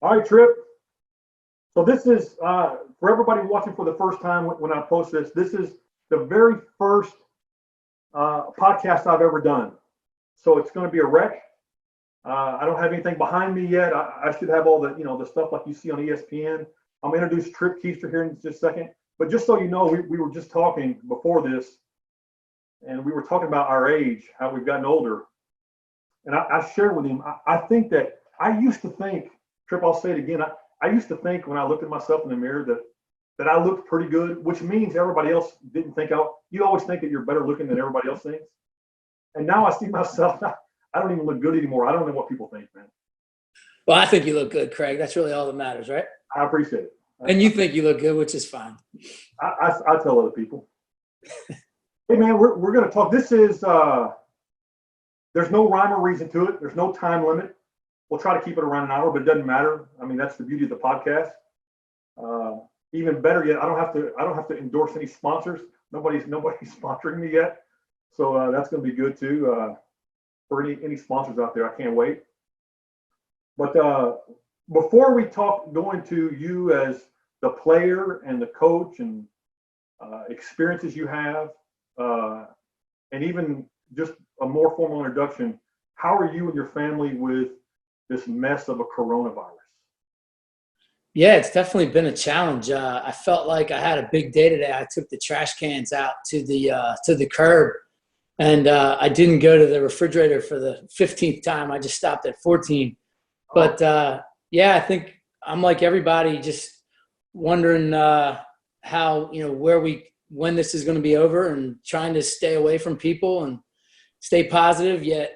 All right, Tripp. So this is for everybody watching for the first time when I post this. This is the very first podcast I've ever done. So it's going to be a wreck. I don't have anything behind me yet. I should have all the stuff like you see on ESPN. I'm going to introduce Tripp Keister here in just a second. But just so you know, we were just talking before this, and we were talking about our age, how we've gotten older. And I shared with him, I think that I used to think, Tripp, I'll say it again. I used to think when I looked at myself in the mirror that I looked pretty good, which means everybody else didn't think you always think that you're better looking than everybody else thinks. And now I see myself, I don't even look good anymore. I don't know what people think, man. Well, I think you look good, Craig. That's really all that matters, right? I appreciate it. And you think you look good, which is fine. I tell other people. Hey, man, we're going to talk. This is, there's no rhyme or reason to it. There's no time limit. We'll try to keep it around an hour, but it doesn't matter. I mean, that's the beauty of the podcast. Even better yet, I don't have to endorse any sponsors. Nobody's sponsoring me yet, so that's going to be good too. For any sponsors out there, I can't wait. But before we go into you as the player and the coach and experiences you have, and even just a more formal introduction, how are you and your family with this mess of a coronavirus? Yeah, it's definitely been a challenge. I felt like I had a big day today. I took the trash cans out to the curb, and I didn't go to the refrigerator for the 15th time. I just stopped at 14. But yeah, I think I'm like everybody, just wondering how, when this is going to be over, and trying to stay away from people and stay positive. Yet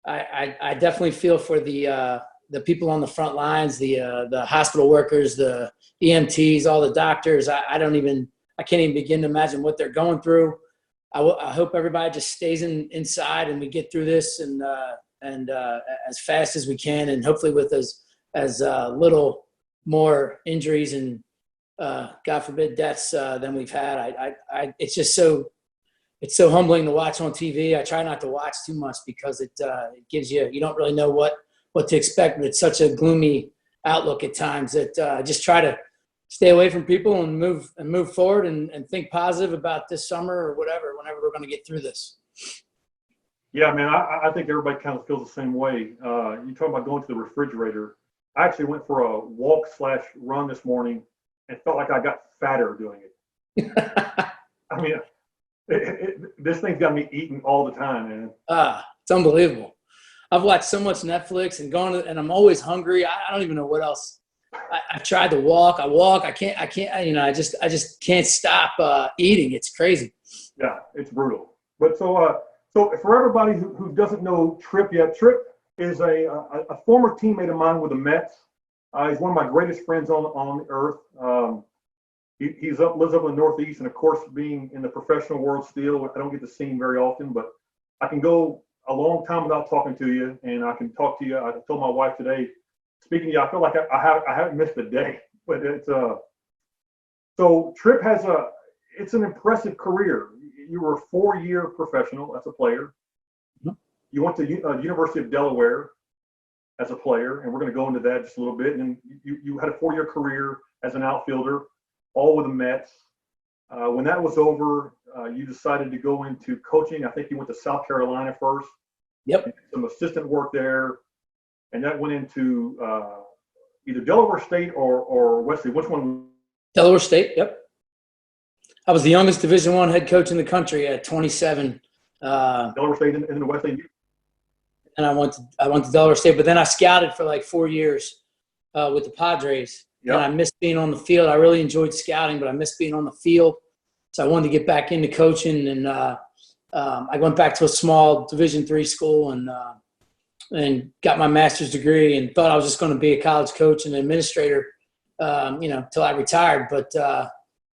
I definitely feel for the people on the front lines, the hospital workers, the EMTs, all the doctors. I can't even begin to imagine what they're going through. I hope everybody just stays inside and we get through this and as fast as we can, and hopefully with as little more injuries and God forbid deaths than we've had. It's just it's so humbling to watch on TV. I try not to watch too much because it gives you don't really know what to expect, but it's such a gloomy outlook at times that I just try to stay away from people and move forward and think positive about this summer or whenever we're going to get through this. Yeah, man, I think everybody kind of feels the same way. You talk about going to the refrigerator. I actually went for a walk/run this morning and felt like I got fatter doing it. I mean, this thing's got me eating all the time, man. It's unbelievable. I've watched so much Netflix and I'm always hungry. I don't even know what else. I've tried to walk. I can't. I just can't stop eating. It's crazy. Yeah, it's brutal. But so for everybody who doesn't know Tripp yet, Tripp is a former teammate of mine with the Mets. He's one of my greatest friends on earth. He lives up in the Northeast, and of course, being in the professional world still, I don't get to see him very often, but I can go a long time without talking to you, and I can talk to you. I told my wife today, speaking to you, I feel like I haven't missed a day. But it's so Tripp it's an impressive career. You were a 4-year professional as a player. Mm-hmm. You went to University of Delaware as a player, and we're going to go into that just a little bit. And you had a 4-year career as an outfielder, all with the Mets. When that was over, you decided to go into coaching. I think you went to South Carolina first. Yep. Some assistant work there, and that went into either Delaware State or Wesley. Which one? Delaware State. Yep. I was the youngest Division I head coach in the country at 27. Delaware State and then Wesley. And I went to Delaware State, but then I scouted for like 4 years with the Padres. Yep. And I missed being on the field. I really enjoyed scouting, but I missed being on the field. So I wanted to get back into coaching, and I went back to a small Division III school and got my master's degree, and thought I was just going to be a college coach and administrator, till I retired. But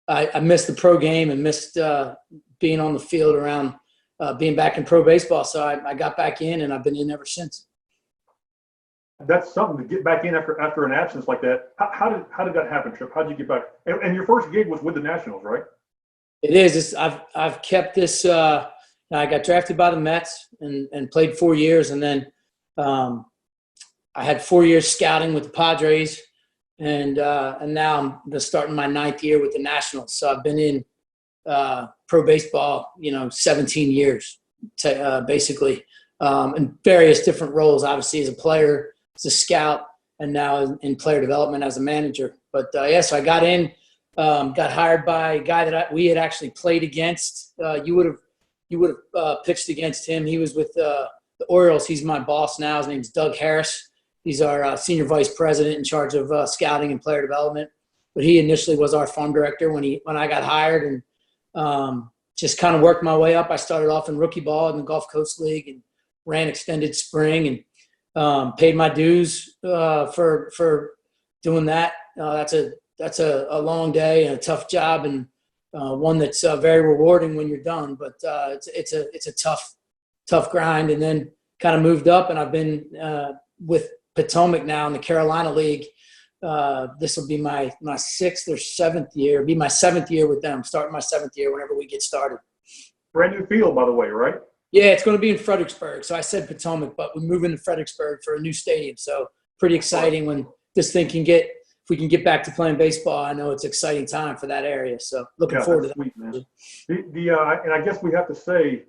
I missed the pro game and missed being on the field around being back in pro baseball. So I got back in, and I've been in ever since. That's something to get back in after an absence like that. How did that happen, Tripp? How did you get back? And your first gig was with the Nationals, right? It is. I've kept this. I got drafted by the Mets and played 4 years, and then I had 4 years scouting with the Padres, and now I'm starting my 9th year with the Nationals. So I've been in pro baseball, 17 years, basically, in various different roles. Obviously, as a player, as a scout, and now in player development as a manager. But so I got in, got hired by a guy that we had actually played against. You would have pitched against him. He was with the Orioles. He's my boss now. His name's Doug Harris. He's our senior vice president in charge of scouting and player development. But he initially was our farm director when I got hired, and just kind of worked my way up. I started off in rookie ball in the Gulf Coast League and ran extended spring and paid my dues for doing that. That's a long day and a tough job, and one that's very rewarding when you're done. But it's a tough grind. And then kind of moved up, and I've been with Potomac now in the Carolina League. This will be my 6th or 7th year. It'll be my 7th year with them. Starting my 7th year whenever we get started. Brand new field, by the way, right? Yeah, it's going to be in Fredericksburg. So I said Potomac, but we're moving to Fredericksburg for a new stadium. So pretty exciting when this thing if we can get back to playing baseball. I know it's an exciting time for that area. So looking forward to that. Sweet, man. And I guess we have to say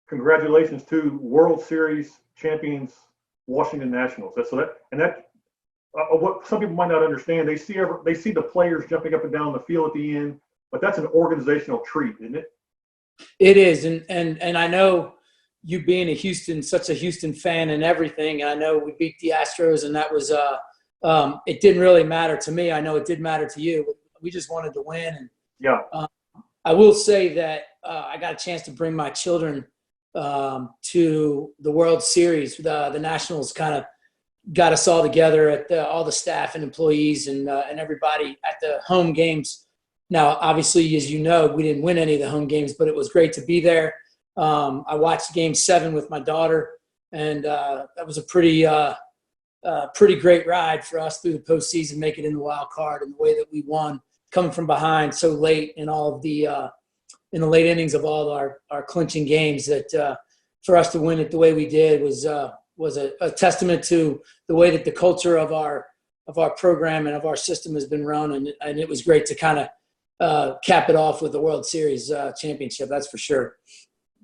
congratulations to World Series champions Washington Nationals. What some people might not understand, they see the players jumping up and down the field at the end, but that's an organizational treat, isn't it? It is, and I know you being such a Houston fan and everything. I know we beat the Astros, and that was it didn't really matter to me. I know it did matter to you. We just wanted to win, and yeah. I will say that I got a chance to bring my children to the World Series. The Nationals kind of got us all together at all the staff and employees and everybody at the home games. Now, obviously, as you know, we didn't win any of the home games, but it was great to be there. I watched Game 7 with my daughter, and that was a pretty great ride for us through the postseason, make it in the wild card, and the way that we won, coming from behind so late in all of the in the late innings of all our clinching games. That for us to win it the way we did was a testament to the way that the culture of our program and of our system has been run, and it was great to kind of cap it off with the World Series championship. That's for sure.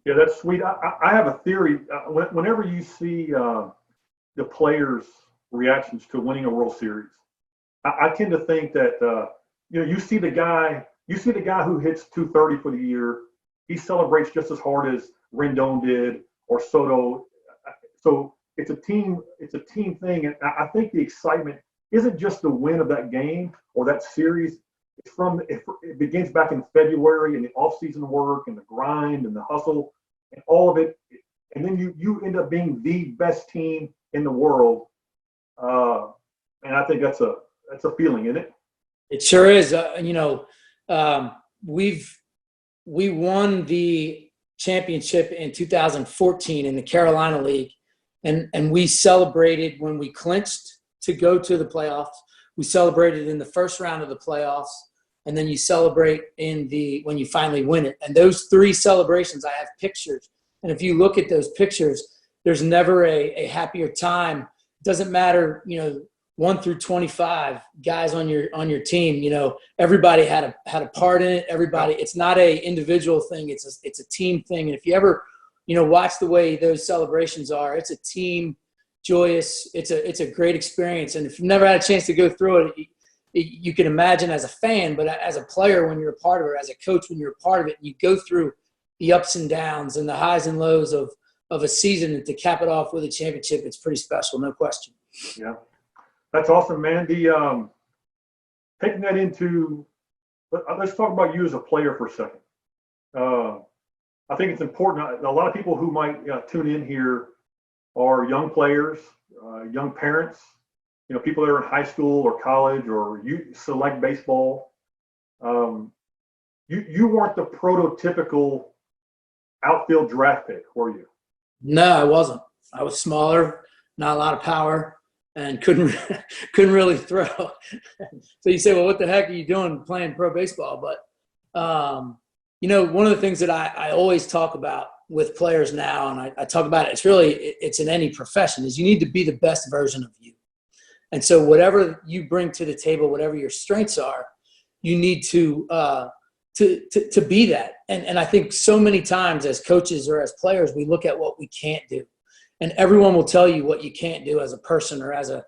Yeah, that's sweet. I have a theory. Whenever you see the players' reactions to winning a World Series, I tend to think that you see the guy who hits 230 for the year. He celebrates just as hard as Rendon did or Soto. So it's a team thing, and I think the excitement isn't just the win of that game or that series. It begins back in February and the off-season work and the grind and the hustle and all of it, and then you end up being the best team in the world. And I think that's a feeling, isn't it? It sure is. We won the championship in 2014 in the Carolina League, and we celebrated when we clinched to go to the playoffs. We celebrated in the first round of the playoffs, and then you celebrate when you finally win it. And those 3 celebrations, I have pictures. And if you look at those pictures, there's never a happier time. It doesn't matter, 1 through 25 guys on your team. Everybody had a part in it. Everybody. It's not a individual thing. It's a team thing. And if you ever, watch the way those celebrations are, it's a team. Joyous. It's a great experience. And if you've never had a chance to go through it, you can imagine as a fan, but as a player when you're a part of it, as a coach when you're a part of it, and you go through the ups and downs and the highs and lows of a season, and to cap it off with a championship, it's pretty special, no question. Yeah, that's awesome, man. Taking that into, let's talk about you as a player for a second. I think it's important. A lot of people who might tune in here are young players, young parents, people that are in high school or college or you select baseball. You weren't the prototypical outfield draft pick, were you? No, I wasn't. I was smaller, not a lot of power, and couldn't really throw. So you say, well, what the heck are you doing playing pro baseball? But one of the things that I always talk about with players now, and I talk about it, it's in any profession, is you need to be the best version of you. And so whatever you bring to the table, whatever your strengths are, you need to be that. And I think so many times as coaches or as players, we look at what we can't do. And everyone will tell you what you can't do as a person or as a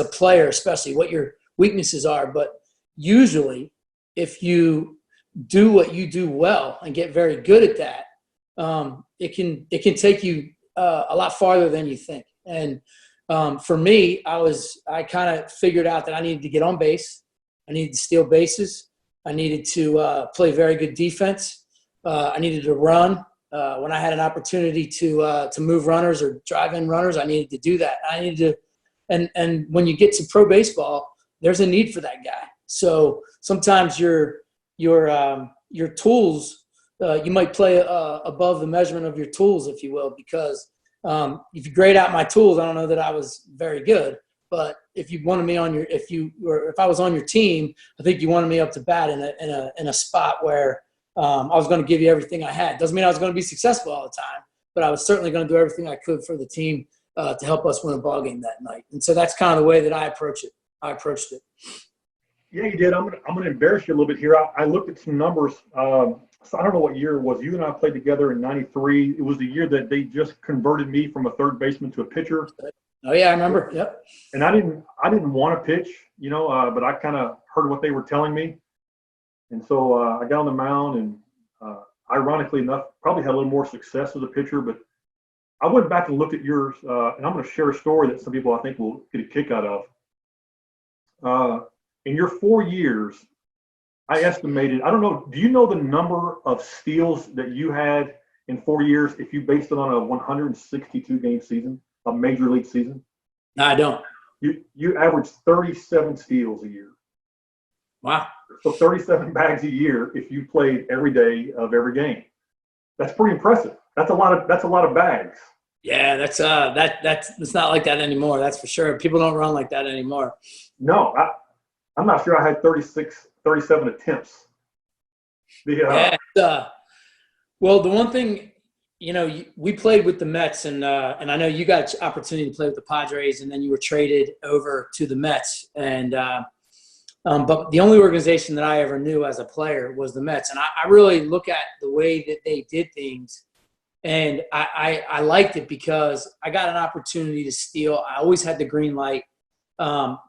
player, especially what your weaknesses are. But usually if you do what you do well and get very good at that, it can take you a lot farther than you think. And for me, I kind of figured out that I needed to get on base. I needed to steal bases. I needed to play very good defense. I needed to run. When I had an opportunity to move runners or drive in runners, I needed to do that. I needed to, and when you get to pro baseball, there's a need for that guy. So sometimes your tools, you might play above the measurement of your tools, if you will, because if you grade out my tools, I don't know that I was very good. But if you wanted me if I was on your team, I think you wanted me up to bat in a spot where I was going to give you everything I had. Doesn't mean I was going to be successful all the time, but I was certainly going to do everything I could for the team to help us win a ball game that night. And so that's kind of the way that I approached it. Yeah, you did. I'm gonna embarrass you a little bit here. I looked at some numbers. So I don't know what year it was. You and I played together in '93. It was the year that they just converted me from a third baseman to a pitcher. Oh yeah, I remember. Yep. And I didn't want to pitch, but I kind of heard what they were telling me, and so I got on the mound, and ironically enough, probably had a little more success as a pitcher. But I went back and looked at yours, and I'm going to share a story that some people I think will get a kick out of. In your 4 years, I estimated, I don't know, do you know the number of steals that you had in 4 years if you based it on a 162 game season, a major league season? No, I don't. You averaged 37 steals a year. Wow. So 37 bags a year if you played every day of every game. That's pretty impressive. That's a lot of bags. Yeah, that's it's not like that anymore. That's for sure. People don't run like that anymore. No, I'm not sure I had 37 attempts. Well, the one thing, we played with the Mets, and I know you got an opportunity to play with the Padres, and then you were traded over to the Mets. And but the only organization that I ever knew as a player was the Mets, and I really look at the way that they did things, and I liked it because I got an opportunity to steal. I always had the green light.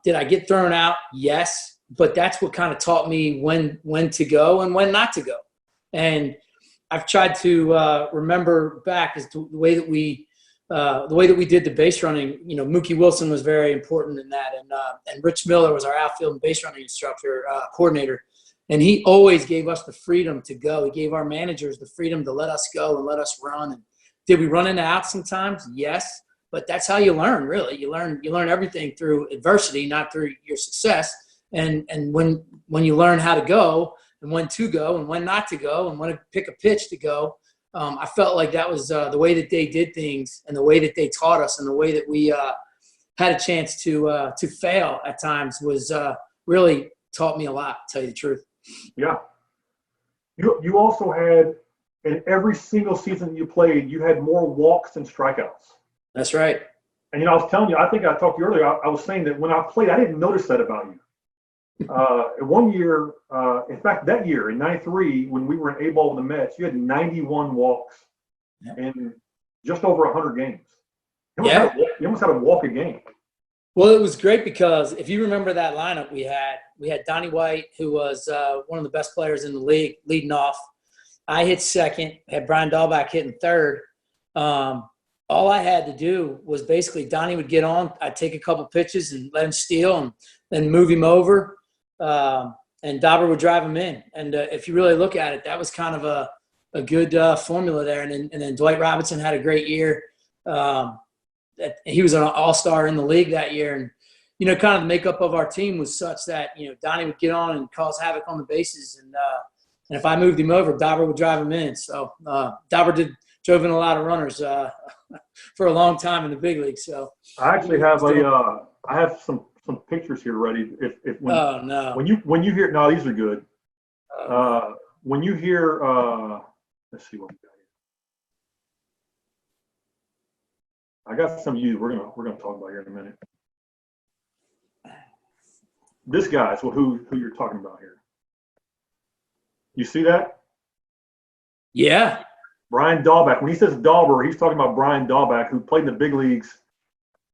Did I get thrown out? Yes, but that's what kind of taught me when to go and when not to go. And I've tried to remember back as to the way that we did the base running. Mookie Wilson was very important in that, and Rich Miller was our outfield and base running instructor coordinator, and he always gave us the freedom to go. He gave our managers the freedom to let us go and let us run. And did we run into outs sometimes? Yes. But that's how you learn, really. You learn everything through adversity, not through your success. And when you learn how to go and when to go and when not to go and when to pick a pitch to go, I felt like that was the way that they did things and the way that they taught us and the way that we had a chance to fail at times was really taught me a lot, to tell you the truth. Yeah. You also had, in every single season you played, you had more walks than strikeouts. That's right. And, I was telling you, I think I talked to you earlier, I was saying that when I played, I didn't notice that about you. One year, in fact, that year in '93, when we were in A-ball with the Mets, you had 91 walks in just over 100 games. You almost had a walk a game. Well, it was great because if you remember that lineup we had Donnie White, who was one of the best players in the league, leading off. I hit second, had Brian Dahlback hitting third. All I had to do was basically Donnie would get on. I'd take a couple pitches and let him steal and then move him over. And Dauber would drive him in. And if you really look at it, that was kind of a good formula there. And then Dwight Robinson had a great year. He was an all-star in the league that year. And, kind of the makeup of our team was such that, Donnie would get on and cause havoc on the bases. And if I moved him over, Dauber would drive him in. So Dauber drove in a lot of runners for a long time in the big league. So I actually have I have some pictures here ready. When you hear, no, these are good. When you hear, let's see what we got I got some of you we're gonna talk about here in a minute. This guy's who you're talking about here. You see that? Yeah. Brian Dahlback. When he says Dauber, he's talking about Brian Dahlback, who played in the big leagues.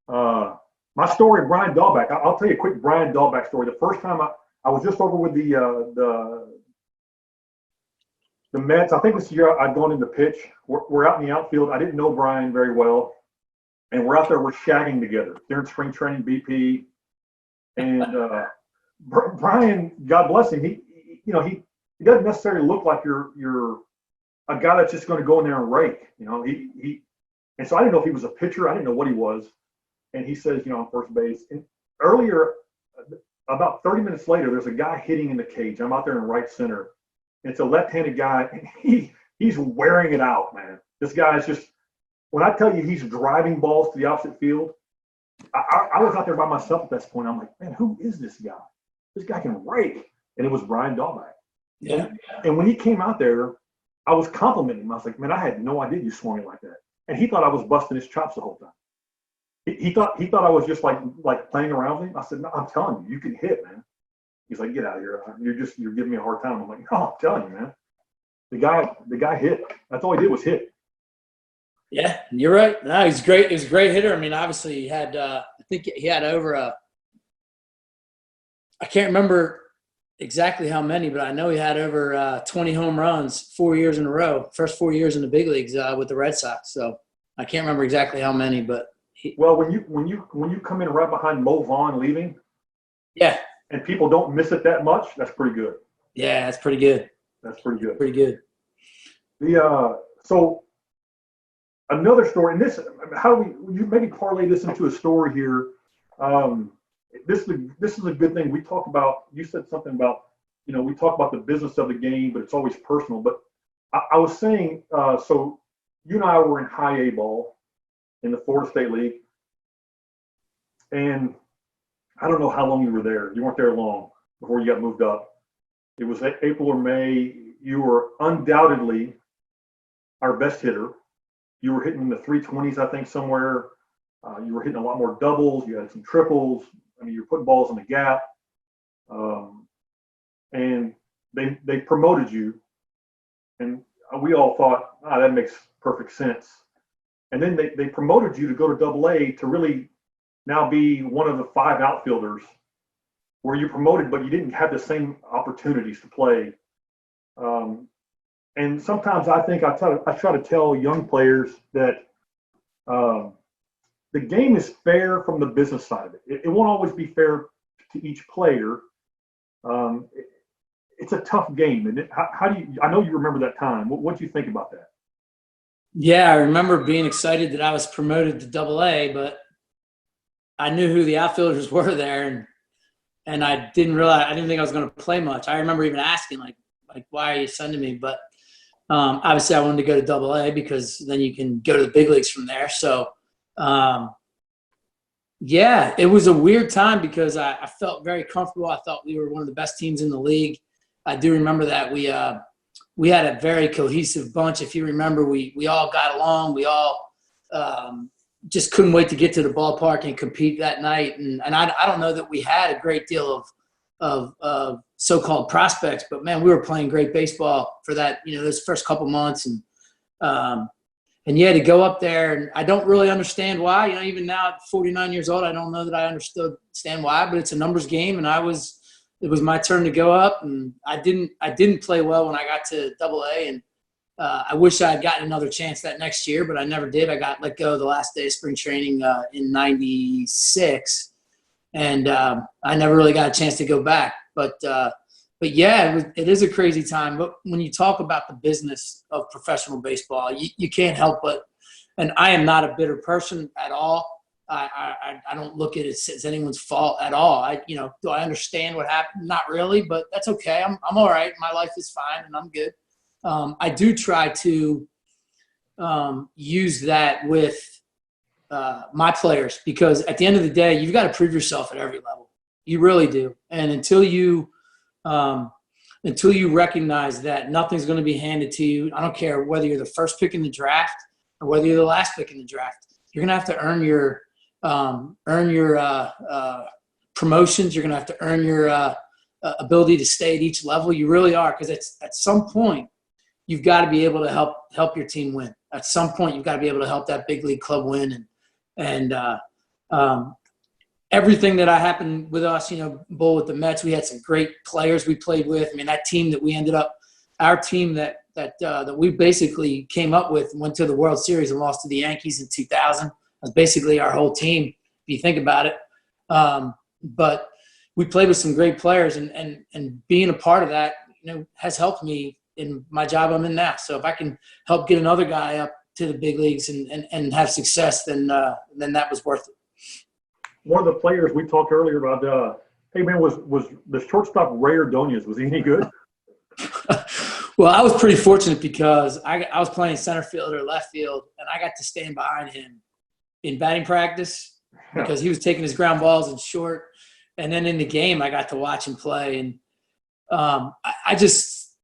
My story, Brian Dahlback. I'll tell you a quick Brian Dahlback story. The first time I was just over with the Mets. I think this year I'd gone into pitch. We're out in the outfield. I didn't know Brian very well, and we're out there. We're shagging together during spring training, BP, and Brian, God bless him. He doesn't necessarily look like you're a guy that's just going to go in there and rake. And so I didn't know if he was a pitcher. I didn't know what he was. And he says, on first base. And earlier, about 30 minutes later, there's a guy hitting in the cage. I'm out there in right center. It's a left-handed guy, and he's wearing it out, man. This guy is just, when I tell you he's driving balls to the opposite field, I was out there by myself at this point. I'm like, man, who is this guy? This guy can rake. And it was Brian Dahlback. Yeah. And when he came out there, I was complimenting him. I was like, man, I had no idea you swung it like that. And he thought I was busting his chops the whole time. He thought I was just like playing around with him. I said, no, I'm telling you, you can hit, man. He's like, get out of here. You're giving me a hard time. I'm like, no, I'm telling you, man. The guy hit. That's all he did was hit. Yeah, you're right. No, he's great. He's a great hitter. I mean, obviously he had, I think he had over I can't remember exactly how many, but I know he had over 20 home runs 4 years in a row, first 4 years in the big leagues with the Red Sox. So I can't remember exactly how many, but well, when you come in right behind Mo Vaughn leaving, yeah, and people don't miss it that much, that's pretty good. Yeah, that's pretty good. That's pretty good. Pretty good. So another story, and this, how do you maybe parlay this into a story here? This is a good thing. We talk about, you said something about, we talk about the business of the game, but it's always personal. But I was saying, so you and I were in high A ball in the Florida State League. And I don't know how long you were there. You weren't there long before you got moved up. It was April or May. You were undoubtedly our best hitter. You were hitting the 320s, I think, somewhere. You were hitting a lot more doubles. You had some triples. I mean, you're putting balls in the gap. And they promoted you. And we all thought, that makes perfect sense. And then they promoted you to go to Double A to really now be one of the 5 outfielders where you promoted, but you didn't have the same opportunities to play. And sometimes I think I try to tell young players that the game is fair from the business side of it. It won't always be fair to each player. It's a tough game. And how do you? I know you remember that time. What do you think about that? Yeah, I remember being excited that I was promoted to Double A, but I knew who the outfielders were there, and I didn't think I was going to play much. I remember even asking like why are you sending me? But obviously I wanted to go to Double A because then you can go to the big leagues from there. So yeah, it was a weird time because I felt very comfortable. I thought we were one of the best teams in the league. I do remember that we had a very cohesive bunch. If you remember, we all got along. We all just couldn't wait to get to the ballpark and compete that night. And I don't know that we had a great deal of so-called prospects, but man, we were playing great baseball for that, those first couple months. And yeah, to go up there, and I don't really understand why. Even now at 49 years old, I don't know that I understand why. But it's a numbers game, and it was my turn to go up, and I didn't play well when I got to Double A, and I wish I had gotten another chance that next year, but I never did. I got let go the last day of spring training in '96, and I never really got a chance to go back. But yeah, it is a crazy time. But when you talk about the business of professional baseball, you can't help but, and I am not a bitter person at all. I don't look at it as anyone's fault at all. Do I understand what happened? Not really, but that's okay. I'm all right. My life is fine, and I'm good. I do try to use that with my players because at the end of the day, you've got to prove yourself at every level. You really do. And until you recognize that nothing's going to be handed to you, I don't care whether you're the first pick in the draft or whether you're the last pick in the draft. You're gonna have to earn your promotions. You're gonna have to earn your ability to stay at each level. You really are, because it's at some point you've got to be able to help your team win. At some point, you've got to be able to help that big league club win. And everything that happened with us, Bull, with the Mets, we had some great players we played with. I mean, that team that we ended up, our team that we basically came up with, went to the World Series and lost to the Yankees in 2000. That's basically our whole team, if you think about it. But we played with some great players, and being a part of that, has helped me in my job I'm in now. So if I can help get another guy up to the big leagues and have success, then that was worth it. One of the players we talked earlier about, hey man, was the shortstop Ray Ordonez, was he any good? Well, I was pretty fortunate because I was playing center field or left field, and I got to stand behind him in batting practice because he was taking his ground balls in short. And then in the game, I got to watch him play. And I just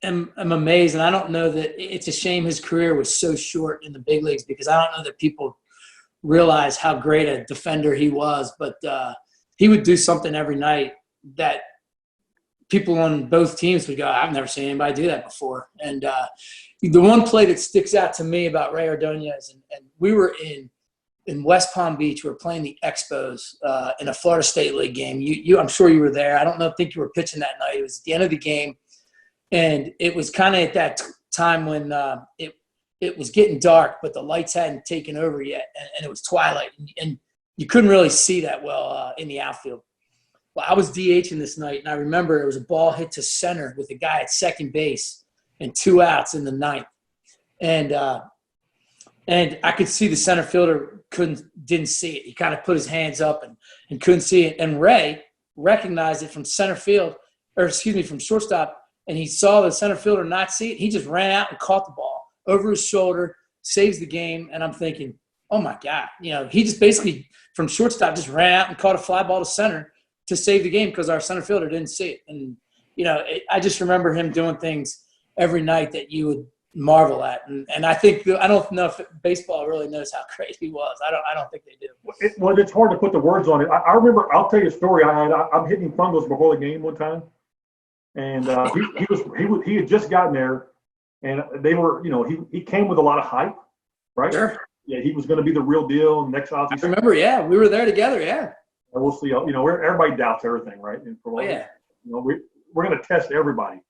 am amazed. And I don't know that it's a shame his career was so short in the big leagues, because I don't know that people realize how great a defender he was. But he would do something every night that people on both teams would go, I've never seen anybody do that before. And the one play that sticks out to me about Ray Ordonez, and we were in West Palm Beach, we were playing the Expos in a Florida State League game. I'm sure you were there. I don't think you were pitching that night. It was at the end of the game, and it was kind of at that time when it was getting dark, but the lights hadn't taken over yet, and it was twilight, and you couldn't really see that well in the outfield. Well, I was DHing this night, and I remember it was a ball hit to center with a guy at second base and 2 outs in the ninth. And I could see the center fielder didn't see it. He kind of put his hands up and couldn't see it. And Ray recognized it from from shortstop, and he saw the center fielder not see it. He just ran out and caught the ball over his shoulder, saves the game. And I'm thinking, oh my God, he just basically from shortstop just ran out and caught a fly ball to center to save the game because our center fielder didn't see it. And, I just remember him doing things every night that you would marvel at. And I don't know if baseball really knows how great he was. I don't think they do. Well, it's hard to put the words on it. I remember, I'll tell you a story. I'm hitting fungos before the game one time. And he had just gotten there, and they were, he came with a lot of hype, right? Sure. Yeah, he was going to be the real deal. And next off, I remember, yeah, we were there together, yeah. We'll see. Everybody doubts everything, right? And yeah. We're going to test everybody.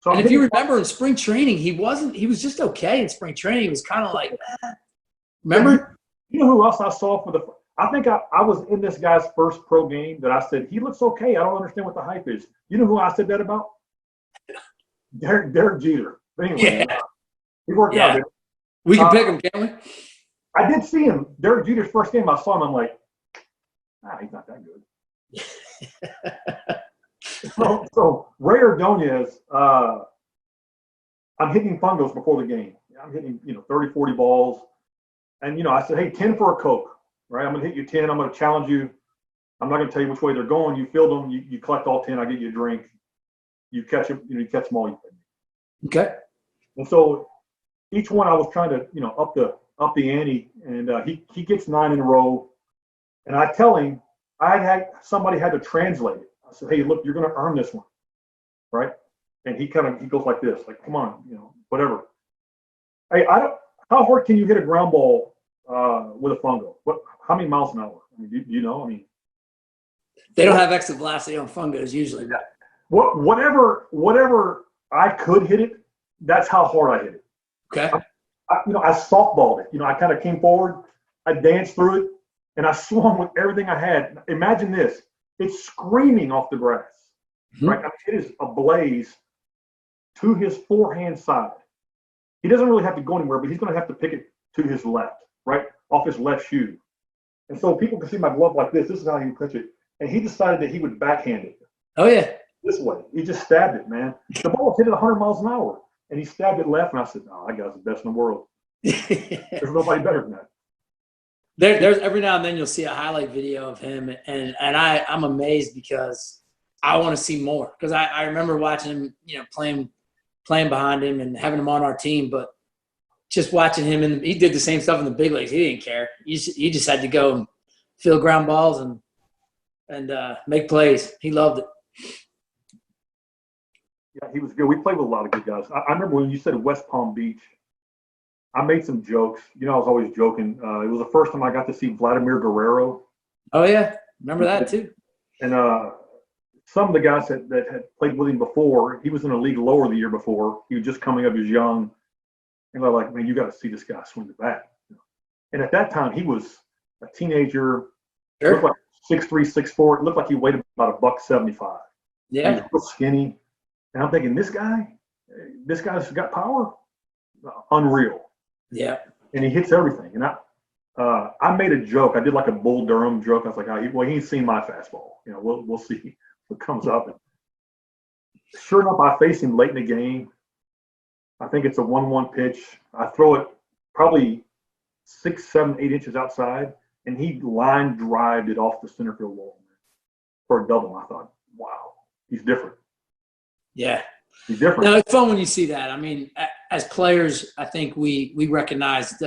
So and if you remember in spring training, he was just okay in spring training. He was kind of like, remember? You know who else I saw I think I was in this guy's first pro game that I said, he looks okay. I don't understand what the hype is. You know who I said that about? Derek Jeter. But anyway, yeah. He worked out. We can pick him, can't we? I did see him. Derek Jeter's first game, I saw him. I'm like, he's not that good. so Ray Ordonez, I'm hitting fungos before the game. I'm hitting, 30, 40 balls. And, I said, hey, 10 for a Coke, right? I'm going to hit you 10. I'm going to challenge you. I'm not going to tell you which way they're going. You field them. You collect all 10. I get you a drink. You catch them. You catch them all. You pay me. Okay. And so each one I was trying to, up the ante. And he gets 9 in a row. And I tell him, somebody had to translate it. I said, hey, look, you're going to earn this one, right? And he goes like this, like, come on, whatever. Hey, how hard can you hit a ground ball with a fungo? How many miles an hour? I mean, do you know? I mean, they don't have exit velocity on fungos usually. Yeah. Whatever I could hit it, that's how hard I hit it. Okay. I softballed it. I kind of came forward, I danced through it, and I swung with everything I had. Imagine this. It's screaming off the grass, right? I mean, it is ablaze to his forehand side. He doesn't really have to go anywhere, but he's going to have to pick it to his left, right? Off his left shoe. And so people can see my glove like this. This is how he would pitch it. And he decided that he would backhand it. Oh, yeah. This way. He just stabbed it, man. The ball hit it 100 miles an hour. And he stabbed it left, and I said, that guy's the best in the world. There's nobody better than that. There's every now and then you'll see a highlight video of him, and I'm amazed because I want to see more. Because I remember watching him, playing behind him and having him on our team. But just watching him, and he did the same stuff in the big leagues. He didn't care. He just had to go and field ground balls and make plays. He loved it. Yeah, he was good. We played with a lot of good guys. I remember when you said West Palm Beach, I made some jokes. You know, I was always joking. It was the first time I got to see Vladimir Guerrero. Oh, yeah. Remember that, too. And some of the guys that had played with him before, he was in a league lower the year before. He was just coming up, he was young. And they're like, man, you got to see this guy swing the bat. And at that time, he was a teenager. Sure. Looked like 6'3", 6'4". It looked like he weighed about $175. Yeah. He was real skinny. And I'm thinking, this guy's got power. Unreal. Yeah. And he hits everything. And I made a joke. I did like a Bull Durham joke. I was like, he ain't seen my fastball. You know, we'll see what comes up. And sure enough, I face him late in the game. I think it's a 1-1 pitch. I throw it probably 6, 7, 8 inches outside, and he line drived it off the center field wall for a double. I thought, wow, he's different. Yeah. He's different. No, it's fun when you see that. I mean, as players, I think we recognized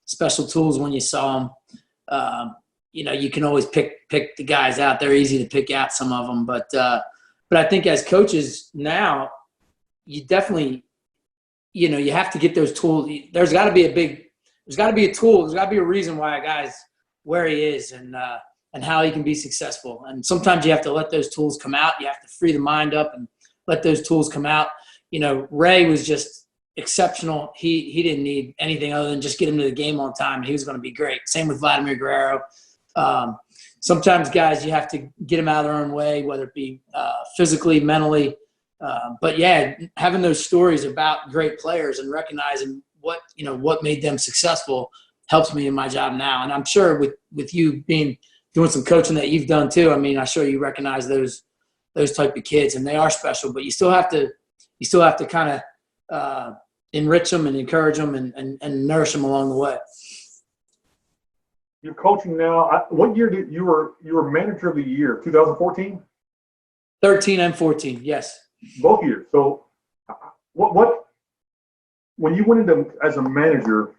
special tools when you saw them. You know, you can always pick the guys out. They're easy to pick out, some of them. But I think as coaches now, you definitely, you know, you have to get those tools. There's got to be a tool. There's got to be a reason why a guy's where he is and how he can be successful. And sometimes you have to let those tools come out. You have to free the mind up and let those tools come out. You know, Ray was just exceptional. He didn't need anything other than just get him to the game on time. He was going to be great. Same with Vladimir Guerrero. Sometimes guys, you have to get them out of their own way, whether it be physically, mentally. But yeah, having those stories about great players and recognizing what made them successful helps me in my job now. And I'm sure with you doing some coaching that you've done too. I mean, I'm sure you recognize those type of kids, and they are special. But you still have to kind of enrich them and encourage them and nourish them along the way. You're coaching now. What year did you were manager of the year? 2014. 13 and 14, yes. Both years. So, what when you went into as a manager,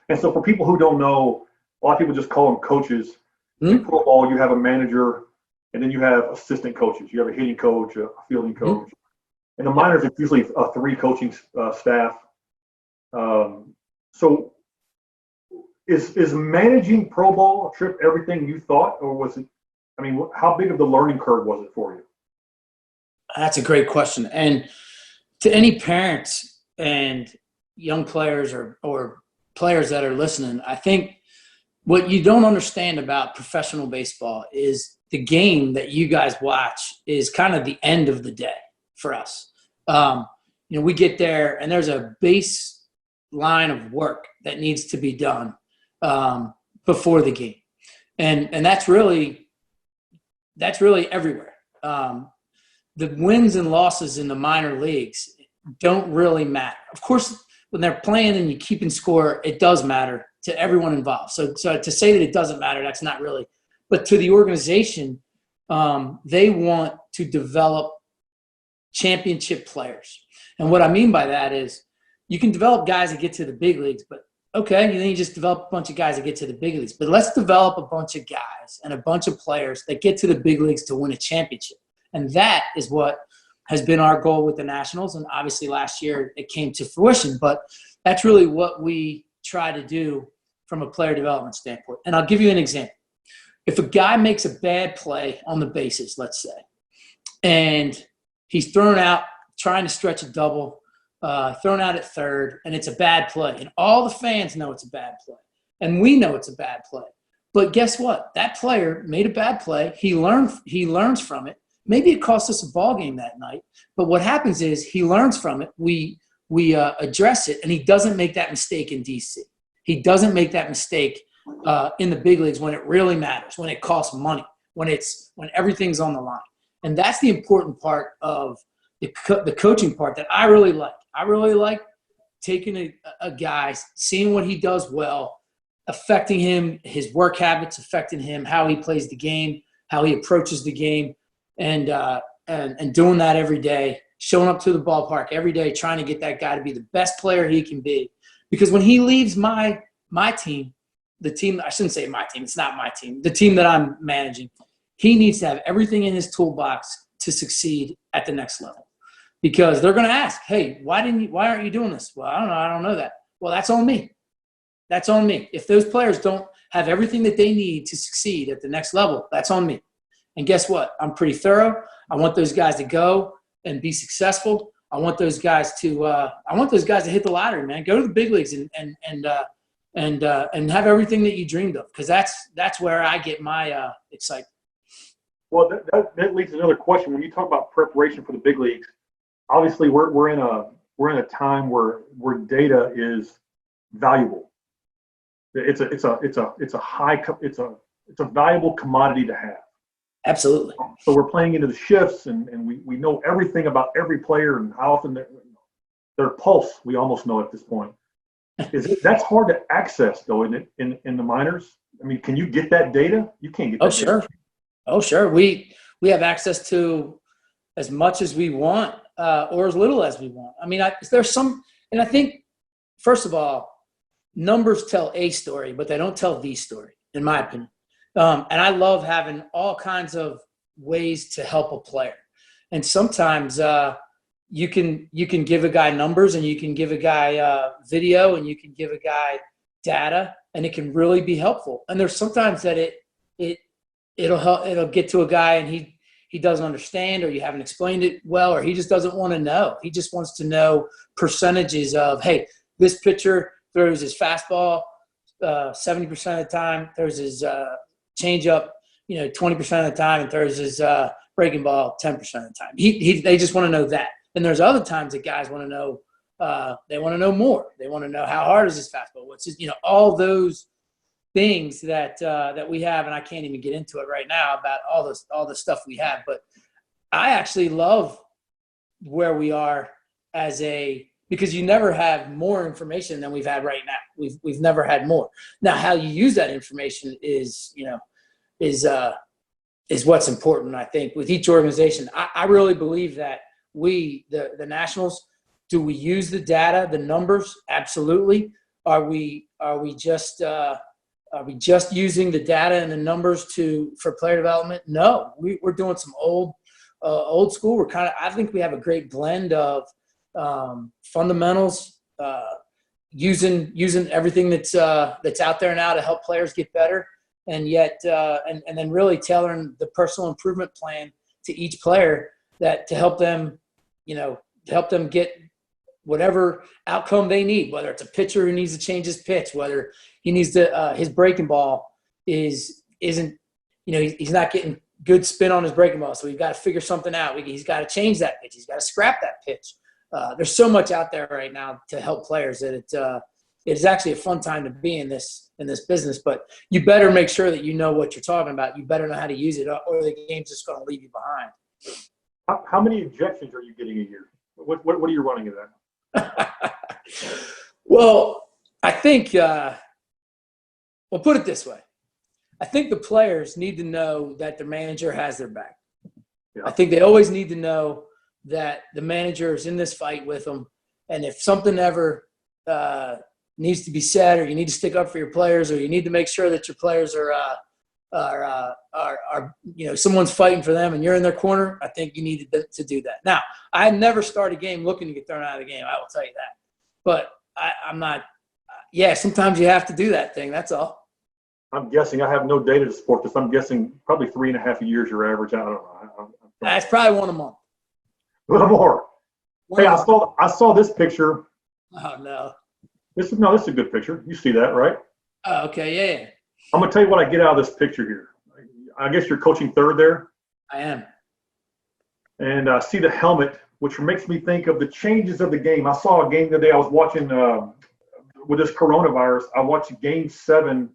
and so for people who don't know, a lot of people just call them coaches. In football, you have a manager, and then you have assistant coaches. You have a hitting coach, a fielding coach. In the minors, it's usually a 3 coaching staff. So, is managing pro ball, Tripp, everything you thought, or was it? I mean, how big of the learning curve was it for you? That's a great question. And to any parents and young players or players that are listening, I think what you don't understand about professional baseball is the game that you guys watch is kind of the end of the day for us. We get there and there's a base line of work that needs to be done before the game. And that's really everywhere. The wins and losses in the minor leagues don't really matter. Of course, when they're playing and you keep in score, it does matter to everyone involved. So to say that it doesn't matter, that's not really. But to the organization, they want to develop championship players. And what I mean by that is you can develop guys that get to the big leagues, but okay, then you just develop a bunch of guys that get to the big leagues. But let's develop a bunch of guys and a bunch of players that get to the big leagues to win a championship. And that is what has been our goal with the Nationals. And obviously last year it came to fruition, but that's really what we try to do from a player development standpoint. And I'll give you an example. If a guy makes a bad play on the bases, let's say, and he's thrown out trying to stretch a double, thrown out at third, and it's a bad play. And all the fans know it's a bad play. And we know it's a bad play. But guess what? That player made a bad play. He learns from it. Maybe it cost us a ball game that night. But what happens is he learns from it. We address it, and he doesn't make that mistake in DC. He doesn't make that mistake in the big leagues when it really matters, when it costs money, when everything's on the line. And that's the important part of the coaching part that I really like. I really like taking a guy, seeing what he does well, affecting him, his work habits, affecting him, how he plays the game, how he approaches the game, and doing that every day, showing up to the ballpark every day, trying to get that guy to be the best player he can be. Because when he leaves my team, the team, I shouldn't say my team, it's not my team, the team that I'm managing, he needs to have everything in his toolbox to succeed at the next level. Because they're going to ask, hey, why aren't you doing this? Well, I don't know that. Well, that's on me. That's on me. If those players don't have everything that they need to succeed at the next level, that's on me. And guess what? I'm pretty thorough. I want those guys to go and be successful. I want those guys to hit the lottery, man. Go to the big leagues and have everything that you dreamed of, because that's where I get my excitement. Well, that leads to another question. When you talk about preparation for the big leagues, obviously we're in a time where data is valuable. It's a valuable commodity to have. Absolutely. So we're playing into the shifts, and we know everything about every player and how often their pulse. We almost know at this point. That's hard to access though, isn't it? In the minors, I mean, can you get that data? You can't get that. Sure. Data. Oh, sure. We have access to as much as we want, or as little as we want. I mean, there's some, and I think, first of all, numbers tell a story, but they don't tell the story, in my opinion. And I love having all kinds of ways to help a player. And sometimes you can give a guy numbers, and you can give a guy video, and you can give a guy data, and it can really be helpful. And there's sometimes that it'll get to a guy and he doesn't understand, or you haven't explained it well, or he just doesn't want to know. He just wants to know percentages of, hey, this pitcher throws his fastball 70% of the time, throws his changeup 20% of the time, and throws his breaking ball 10% of the time. They just want to know that. And there's other times that guys want to know, they want to know more. They want to know, how hard is his fastball? What's his, all those things that we have, and I can't even get into it right now about all the stuff we have. But I actually love where we are because you never have more information than we've had right now. We've never had more. Now, how you use that information is what's important. I think with each organization, I really believe that the Nationals, do we use the data, the numbers? Absolutely. Are we just using the data and the numbers for player development? No, we're doing some old school. I think we have a great blend of fundamentals, using everything that's out there now to help players get better, and yet and then really tailoring the personal improvement plan to each player to help them get whatever outcome they need, whether it's a pitcher who needs to change his pitch, whether he needs to his breaking ball he's not getting good spin on his breaking ball, so we've got to figure something out. He's got to change that pitch. He's got to scrap that pitch. There's so much out there right now to help players that it's actually a fun time to be in this business. But you better make sure that you know what you're talking about. You better know how to use it, or the game's just going to leave you behind. How many ejections are you getting a year? What are you running at that? Well, I think put it this way. I think the players need to know that the manager has their back. Yeah. I think they always need to know that the manager is in this fight with them. And if something ever needs to be said, or you need to stick up for your players, or you need to make sure that your players are someone's fighting for them and you're in their corner, I think you need to do that. Now, I never start a game looking to get thrown out of the game. I will tell you that. But I'm not sometimes you have to do that thing. That's all. I'm guessing, I have no data to support this. I'm guessing probably 3.5 years your average. I don't know. That's probably one a month. A little more. Hey, I saw this picture. Oh no. This is a good picture. You see that, right? Oh, okay, yeah. I'm gonna tell you what I get out of this picture here. I guess you're coaching third there. I am. And I see the helmet, which makes me think of the changes of the game. I saw a game the other day I was watching with this coronavirus. I watched Game 7.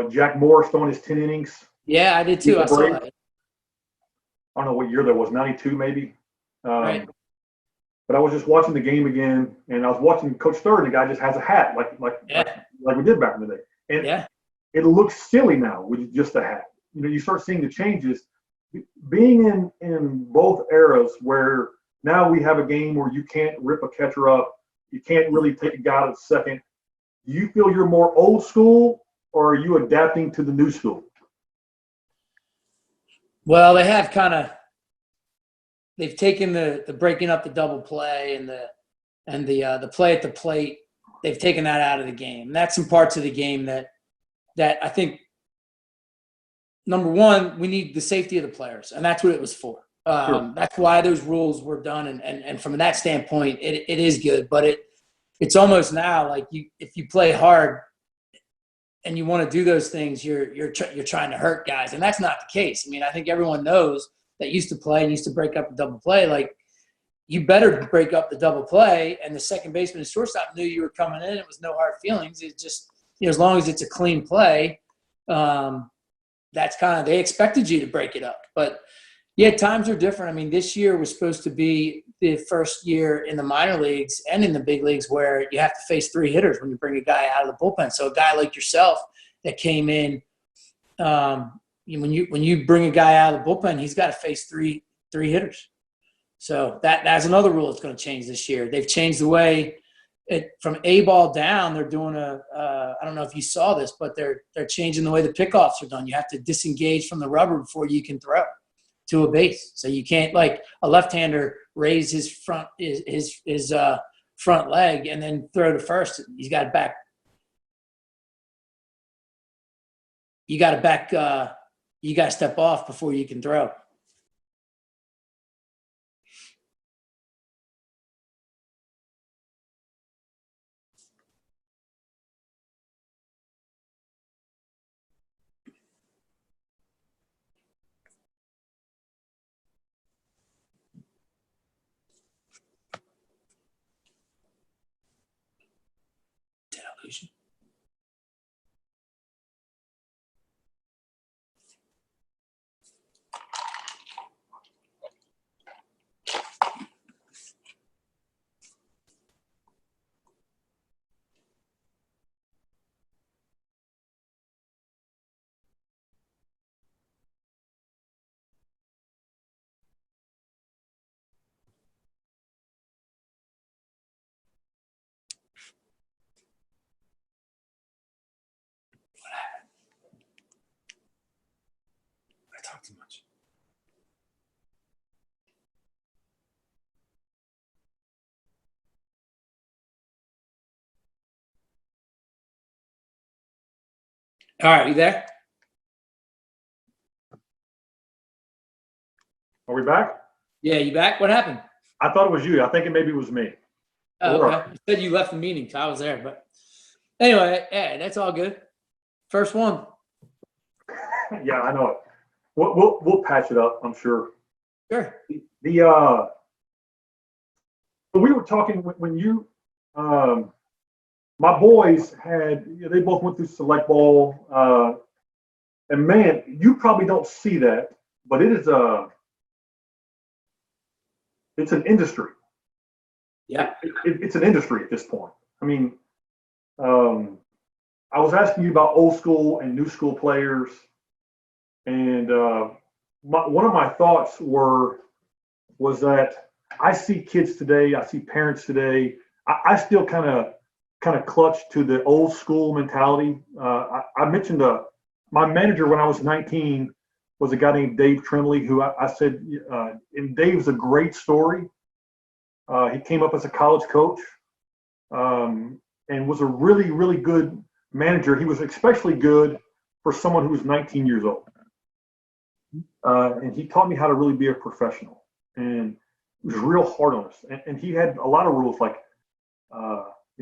Jack Morris throwing his 10 innings. Yeah, I did too. I saw that. I don't know what year that was, 92 maybe. Right. But I was just watching the game again, and I was watching Coach Third. The guy just has a hat, like we did back in the day. And it looks silly now with just a hat. You start seeing the changes. Being in both eras, where now we have a game where you can't rip a catcher up, you can't really take a guy out of second. Do you feel you're more old school, or are you adapting to the new school? Well, they've taken the breaking up the double play and the play at the plate. They've taken that out of the game. And that's some parts of the game that I think, number one, we need the safety of the players, and that's what it was for. Sure. That's why those rules were done, and from that standpoint, it is good. But it's almost now like if you play hard and you want to do those things, you're trying to hurt guys, and that's not the case. I mean, I think everyone knows that used to play and used to break up the double play. Like, you better break up the double play, and the second baseman and shortstop knew you were coming in. It was no hard feelings. It just, as long as it's a clean play, that's they expected you to break it up. But yeah, times are different. I mean, this year was supposed to be the first year in the minor leagues and in the big leagues where you have to face 3 hitters when you bring a guy out of the bullpen. So a guy like yourself that came in, when you bring a guy out of the bullpen, he's got to face three hitters. So that's another rule that's going to change this year. They've changed the way from A ball down. They're doing I don't know if you saw this, but they're changing the way the pickoffs are done. You have to disengage from the rubber before you can throw to a base. So you can't, like a left-hander, raise his front leg and then throw to first. He's got to back. You got to step off before you can throw. Illusion. I talk too much. All right, you there? Are we back? Yeah, you back? What happened? I thought it was you. I think maybe it was me. Oh, okay. You said you left the meeting, so I was there. But anyway, yeah, that's all good. First one. Yeah, I know it. We'll patch it up, I'm sure. Sure. We were talking when you my boys they both went through select ball, and man, you probably don't see that, but it's an industry. Yeah. It's an industry at this point. I mean, I was asking you about old school and new school players, and one of my thoughts was that I see kids today, I see parents today. I still kind of clutch to the old school mentality. I mentioned my manager when I was 19 was a guy named Dave Trimley, who I said, and Dave's a great story. He came up as a college coach, and was a really, really good manager. He was especially good for someone who was 19 years old. And he taught me how to really be a professional. And he was real hard on us. And he had a lot of rules, like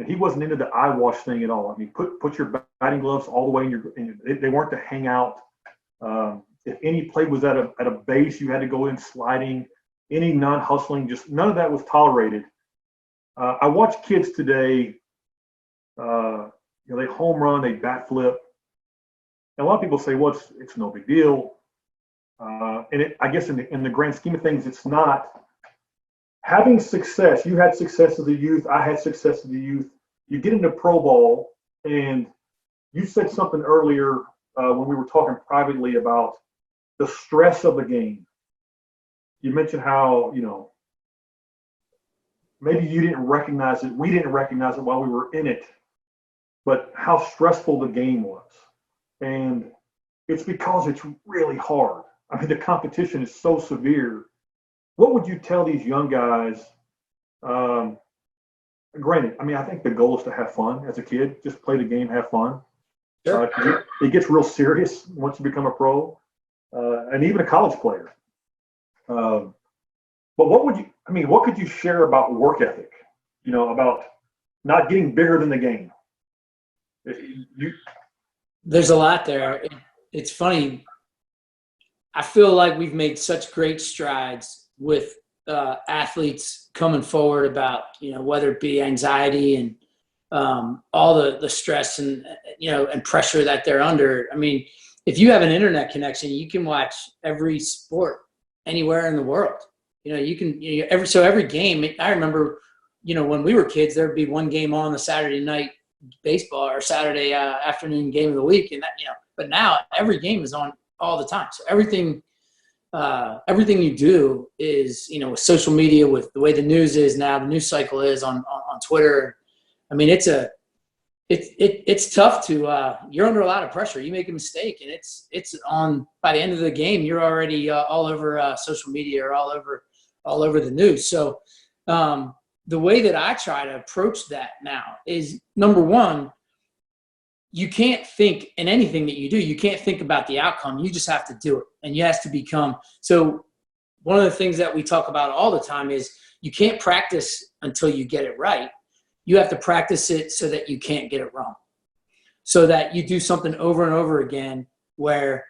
he wasn't into the eyewash thing at all. I mean, put your batting gloves all the way in they weren't to hang out. If any play was at a base, you had to go in sliding. Any non-hustling, just none of that was tolerated. I watch kids today, they home run, they bat flip. And a lot of people say, well, it's no big deal. And I guess in the grand scheme of things, it's not. Having success, you had success as a youth, I had success as a youth. You get into pro ball, and you said something earlier when we were talking privately about the stress of the game. You mentioned how, maybe you didn't recognize it. We didn't recognize it while we were in it, but how stressful the game was. And it's because it's really hard. I mean, the competition is so severe. What would you tell these young guys? Granted, I mean, I think the goal is to have fun as a kid. Just play the game, have fun. Sure. It gets real serious once you become a pro, and even a college player. But what could you share about work ethic? About not getting bigger than the game. There's a lot there. It's funny. I feel like we've made such great strides with athletes coming forward about, whether it be anxiety and all the stress and, and pressure that they're under. I mean, if you have an internet connection, you can watch every sport anywhere in the world. You can, every game. I remember, when we were kids, there'd be one game on the Saturday night baseball or Saturday afternoon game of the week. And that, but now every game is on all the time. So everything you do is, with social media, with the way the news is now, the news cycle is on Twitter. I mean, it's tough to, you're under a lot of pressure. You make a mistake and it's on, by the end of the game, you're already all over social media or all over the news. So the way that I try to approach that now is, number one, you can't think in anything that you do. You can't think about the outcome. You just have to do it. And you have to become. So one of the things that we talk about all the time is you can't practice until you get it right. You have to practice it so that you can't get it wrong. So that you do something over and over again where,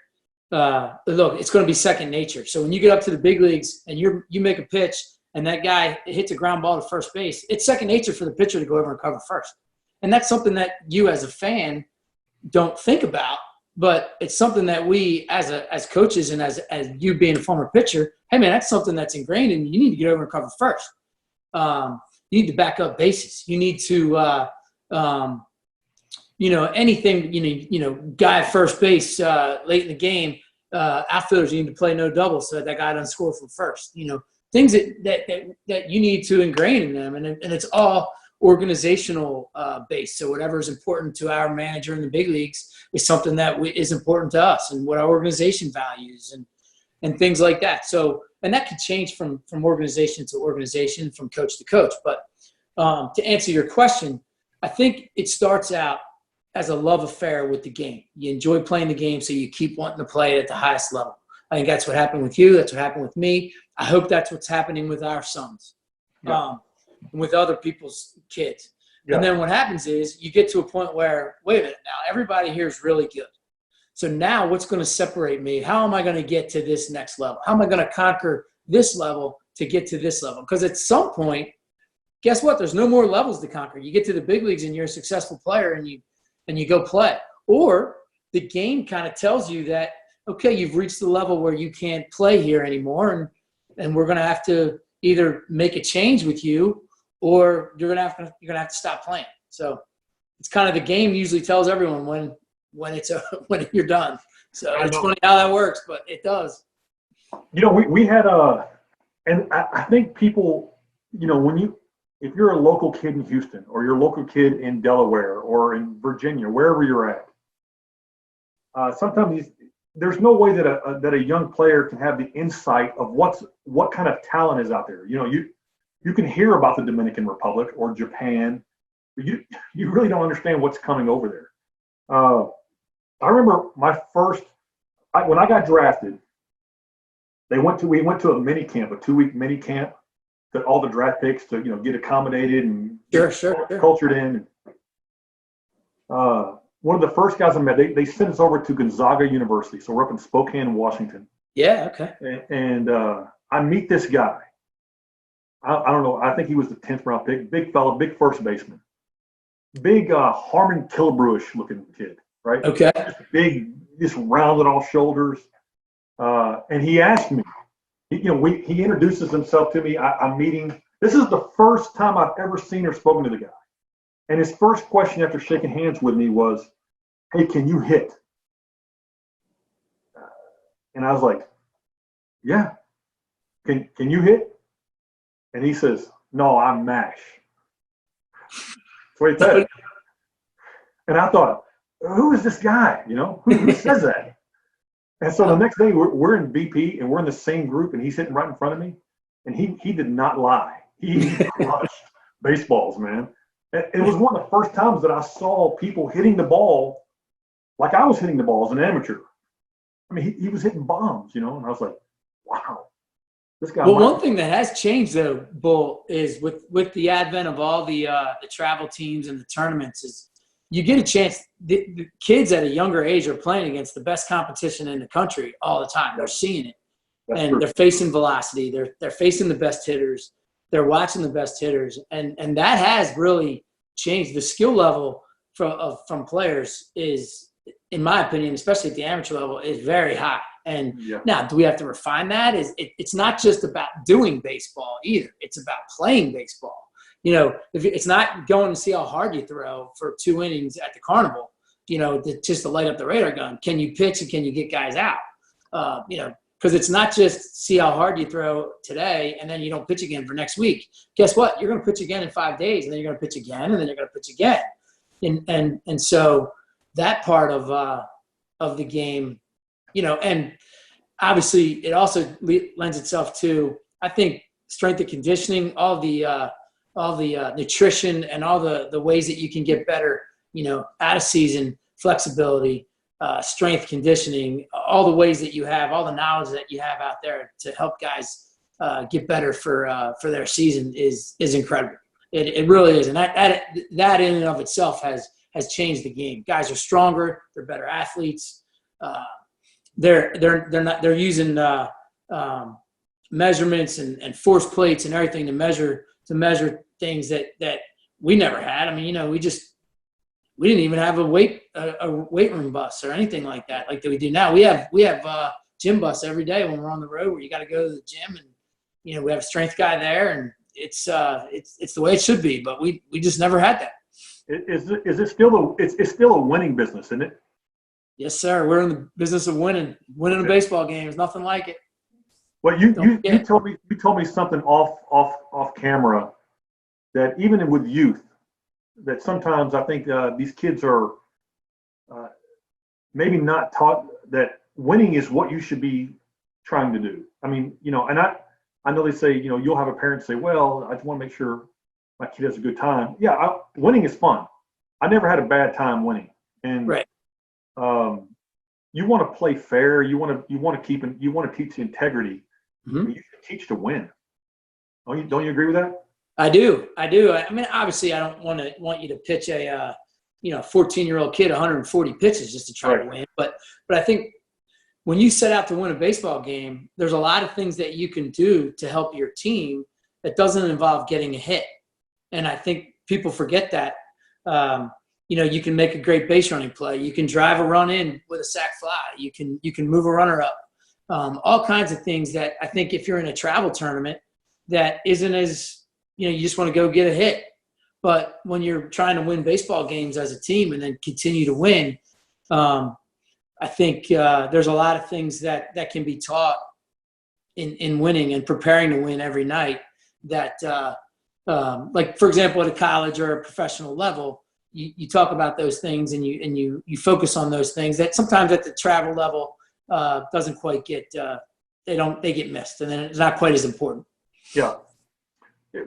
look, it's going to be second nature. So when you get up to the big leagues and you make a pitch and that guy hits a ground ball to first base, it's second nature for the pitcher to go over and cover first. And that's something that you as a fan don't think about, but it's something that we as coaches and as you being a former pitcher, hey man, that's something that's ingrained in you. You need to get over and cover first. You need to back up bases. You need to, anything, guy at first base late in the game, outfielders, you need to play no double so that guy doesn't score from first. Things that you need to ingrain in them, and it's all organizational based. So whatever is important to our manager in the big leagues is something that is important to us, and what our organization values and things like that. So, and that could change from organization to organization, from coach to coach. But to answer your question, I think it starts out as a love affair with the game. You enjoy playing the game, so you keep wanting to play it at the highest level. I think that's what happened with you. That's what happened with me. I hope that's what's happening with our sons, and with other people's kids. Yeah. And then what happens is you get to a point where, wait a minute, now everybody here is really good. So now what's going to separate me? How am I going to get to this next level? How am I going to conquer this level to get to this level? Because at some point, guess what? There's no more levels to conquer. You get to the big leagues and you're a successful player and you go play. Or the game kind of tells you that, okay, you've reached the level where you can't play here anymore, and we're going to have to either make a change with you, or you're going to have to stop playing. So it's kind of, the game usually tells everyone when you're done. So it's funny how that works, but it does. We had and I think people, if you're a local kid in Houston, or you're a local kid in Delaware or in Virginia, wherever you're at, sometimes there's no way that a young player can have the insight of what kind of talent is out there. You can hear about the Dominican Republic or Japan, but you really don't understand what's coming over there. I remember when I got drafted, we went to a mini camp, a 2-week mini camp, that all the draft picks to get accommodated and sure. cultured in. One of the first guys I met, they sent us over to Gonzaga University, so we're up in Spokane, Washington. Yeah, okay. And I meet this guy. I don't know. I think he was the 10th round pick. Big fella, big first baseman, big Harmon Killebrewish looking kid, right? Okay. Big, just rounded off shoulders. And he asked me, he introduces himself to me. I'm meeting. This is the first time I've ever seen or spoken to the guy. And his first question after shaking hands with me was, "Hey, can you hit?" And I was like, "Yeah. Can you hit?" And he says, No, I'm MASH. That's what he said. And I thought, who is this guy? You know, who says that? And so the next day we're in BP and we're in the same group and he's sitting right in front of me. And he did not lie. He crushed baseballs, man. It was one of the first times that I saw people hitting the ball like I was hitting the ball as an amateur. I mean, he was hitting bombs, you know, and I was like, wow, this guy. Well, one thing that has changed though, Bull, is with the advent of all the travel teams and the tournaments, is you get a chance. The kids at a younger age are playing against the best competition in the country all the time. They're seeing it. That's and true. They're facing velocity. They're facing the best hitters. They're watching the best hitters, and that has really changed the skill level from players. Is, in my opinion, especially at the amateur level, is very high. And now, do we have to refine that? It's not just about doing baseball either. It's about playing baseball. You know, if it's not going to see how hard you throw for 2 innings at the carnival. You know, just to light up the radar gun. Can you pitch and can you get guys out? You know. Because it's not just see how hard you throw today and then you don't pitch again for next week. Guess what? You're going to pitch again in 5 days, and then you're going to pitch again, and then you're going to pitch again. And so that part of the game, you know, and obviously it also lends itself to, I think, strength and conditioning, all the nutrition and all the ways that you can get better, you know, out of season, flexibility, strength conditioning, all the ways that you have, all the knowledge that you have out there to help guys get better for their season is incredible. It really is, and that in and of itself has changed the game. Guys are stronger, they're better athletes. They're using measurements and force plates and everything to measure things that we never had. I mean, you know, we didn't even have a weight room bus or anything like that we do now. We have gym bus every day when we're on the road, where you got to go to the gym, and you know, we have a strength guy there, and it's the way it should be. But we just never had that. Is it still it's still a winning business, isn't it? Yes, sir. We're in the business of winning a baseball game. There's nothing like it. Well, you told me something off camera, that even with youth, that sometimes I think these kids are maybe not taught that winning is what you should be trying to do. I mean, you know, and I know they say, you know, you'll have a parent say, well, I just want to make sure my kid has a good time. Yeah, winning is fun. I never had a bad time winning. And right. You want to play fair. You want to teach integrity. Mm-hmm. You should teach to win. Don't you agree with that? I do. I mean, obviously, I don't want you to pitch a 14-year-old kid 140 pitches just to try to win. But I think when you set out to win a baseball game, there's a lot of things that you can do to help your team that doesn't involve getting a hit. And I think people forget that. You know, you can make a great base running play. You can drive a run in with a sac fly. You can move a runner up. All kinds of things that I think if you're in a travel tournament that isn't as, you know, you just want to go get a hit. But when you're trying to win baseball games as a team and then continue to win, I think there's a lot of things that can be taught in winning and preparing to win every night that, like, for example, at a college or a professional level, you talk about those things and you focus on those things that sometimes at the travel level doesn't quite get they get missed, and then it's not quite as important. Yeah.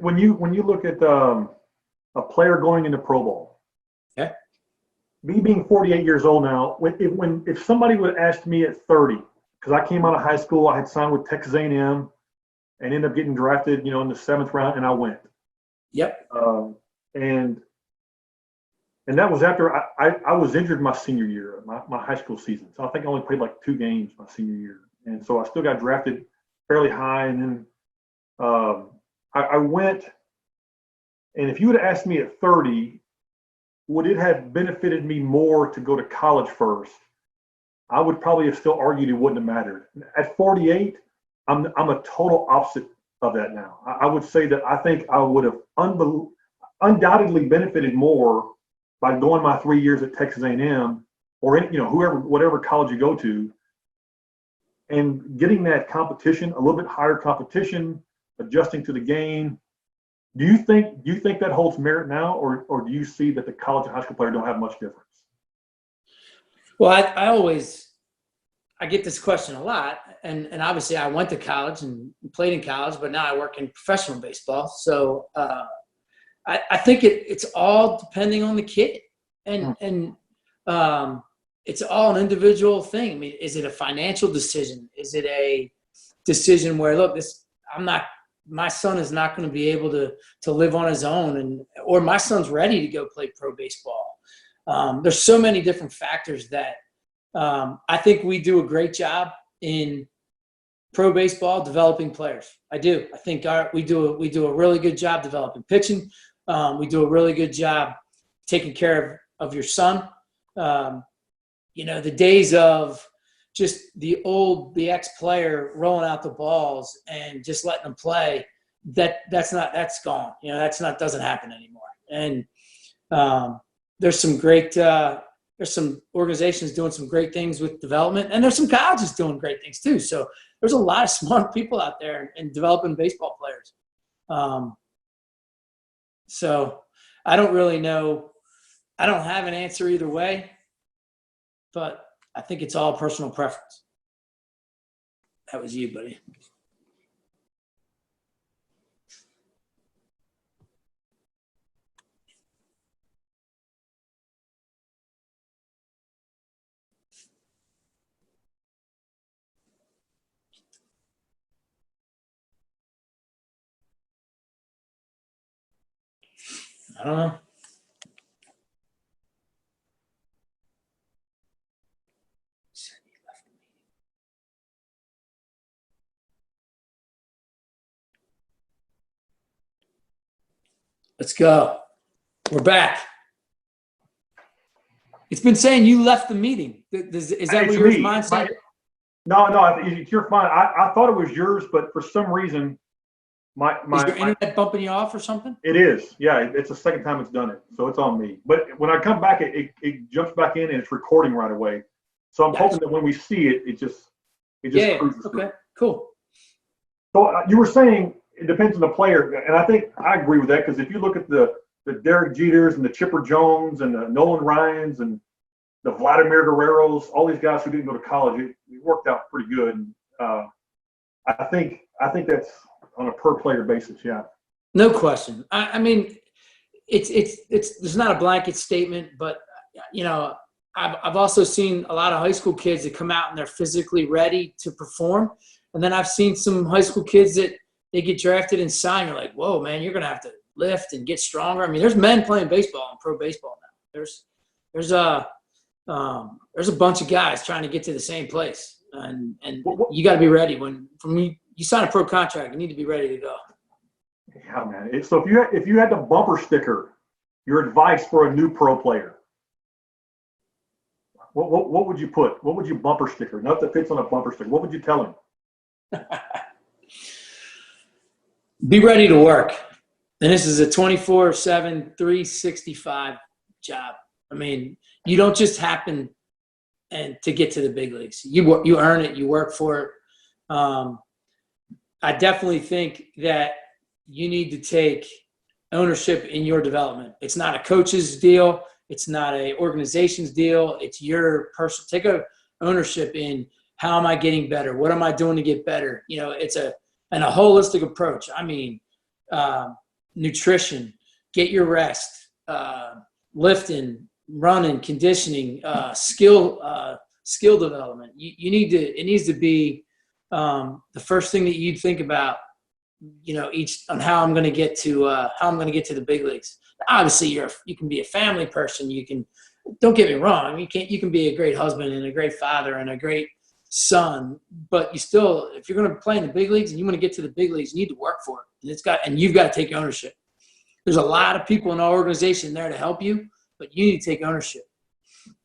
When you look at a player going into Pro Bowl, okay, me being 48 years old now, if somebody would have asked me at 30, because I came out of high school, I had signed with Texas A&M and ended up getting drafted, you know, in the 7th round, and I went. Yep. And that was after I was injured my senior year, my high school season. So I think I only played like 2 games my senior year. And so I still got drafted fairly high. And then I went, and if you would have asked me at 30, would it have benefited me more to go to college first? I would probably have still argued it wouldn't have mattered. At 48, I'm a total opposite of that now. I would say that I think I would have undoubtedly benefited more by going my 3 years at Texas A&M or whatever college you go to, and getting that competition, a little bit higher competition, adjusting to the game, Do you think that holds merit now, or do you see that the college and high school player don't have much difference? Well, I get this question a lot, and obviously I went to college and played in college, but now I work in professional baseball. So I think it's all depending on the kid, and it's all an individual thing. I mean, is it a financial decision? Is it a decision where, look, my son is not going to be able to live on his own, or my son's ready to go play pro baseball. There's so many different factors that I think we do a great job in pro baseball developing players. I do. I think we do a really good job developing pitching. We do a really good job taking care of your son. The days of just the ex-player rolling out the balls and just letting them play, that's gone. Doesn't happen anymore. And there's some organizations doing some great things with development, and there's some colleges doing great things too. So there's a lot of smart people out there and developing baseball players. So I don't really know. I don't have an answer either way, but I think it's all personal preference. That was you, buddy. I don't know. Let's go. We're back. It's been saying you left the meeting. Is that what yours mindset? No, you're fine. I thought it was yours, but for some reason, is your internet bumping you off or something? It is. Yeah, it's the second time it's done it, so it's on me. But when I come back, it jumps back in and it's recording right away. So I'm hoping that when we see it, it just cruises through. Okay, cool. So you were saying it depends on the player, and I think I agree with that, because if you look at the Derek Jeters and the Chipper Jones and the Nolan Ryans and the Vladimir Guerreros, all these guys who didn't go to college, it worked out pretty good. And, I think that's on a per player basis. Yeah. No question. I mean, it's there's not a blanket statement, but I've also seen a lot of high school kids that come out and they're physically ready to perform, and then I've seen some high school kids that they get drafted and signed. You're like, whoa, man, you're gonna have to lift and get stronger. I mean, there's men playing baseball and pro baseball now. There's a bunch of guys trying to get to the same place, and you got to be ready. When you sign a pro contract, you need to be ready to go. Yeah, man. So if you had to bumper sticker your advice for a new pro player, what would you put? What would you bumper sticker? Not that fits on a bumper sticker. What would you tell him? Be ready to work. And this is a 24/7, 365 job. I mean, you don't just happen to get to the big leagues. You earn it. You work for it. I definitely think that you need to take ownership in your development. It's not a coach's deal. It's not a organization's deal. It's your personal. Take ownership in how am I getting better? What am I doing to get better? It's a holistic approach. I mean, nutrition, get your rest, lifting, running, conditioning, skill development. It needs to be the first thing that you'd think about, on how I'm going to get to the big leagues. Obviously, you can be a family person. Don't get me wrong. You can be a great husband and a great father and a great son, but if you're going to play in the big leagues and you want to get to the big leagues, you need to work for it. And you've got to take ownership. There's a lot of people in our organization there to help you, but you need to take ownership.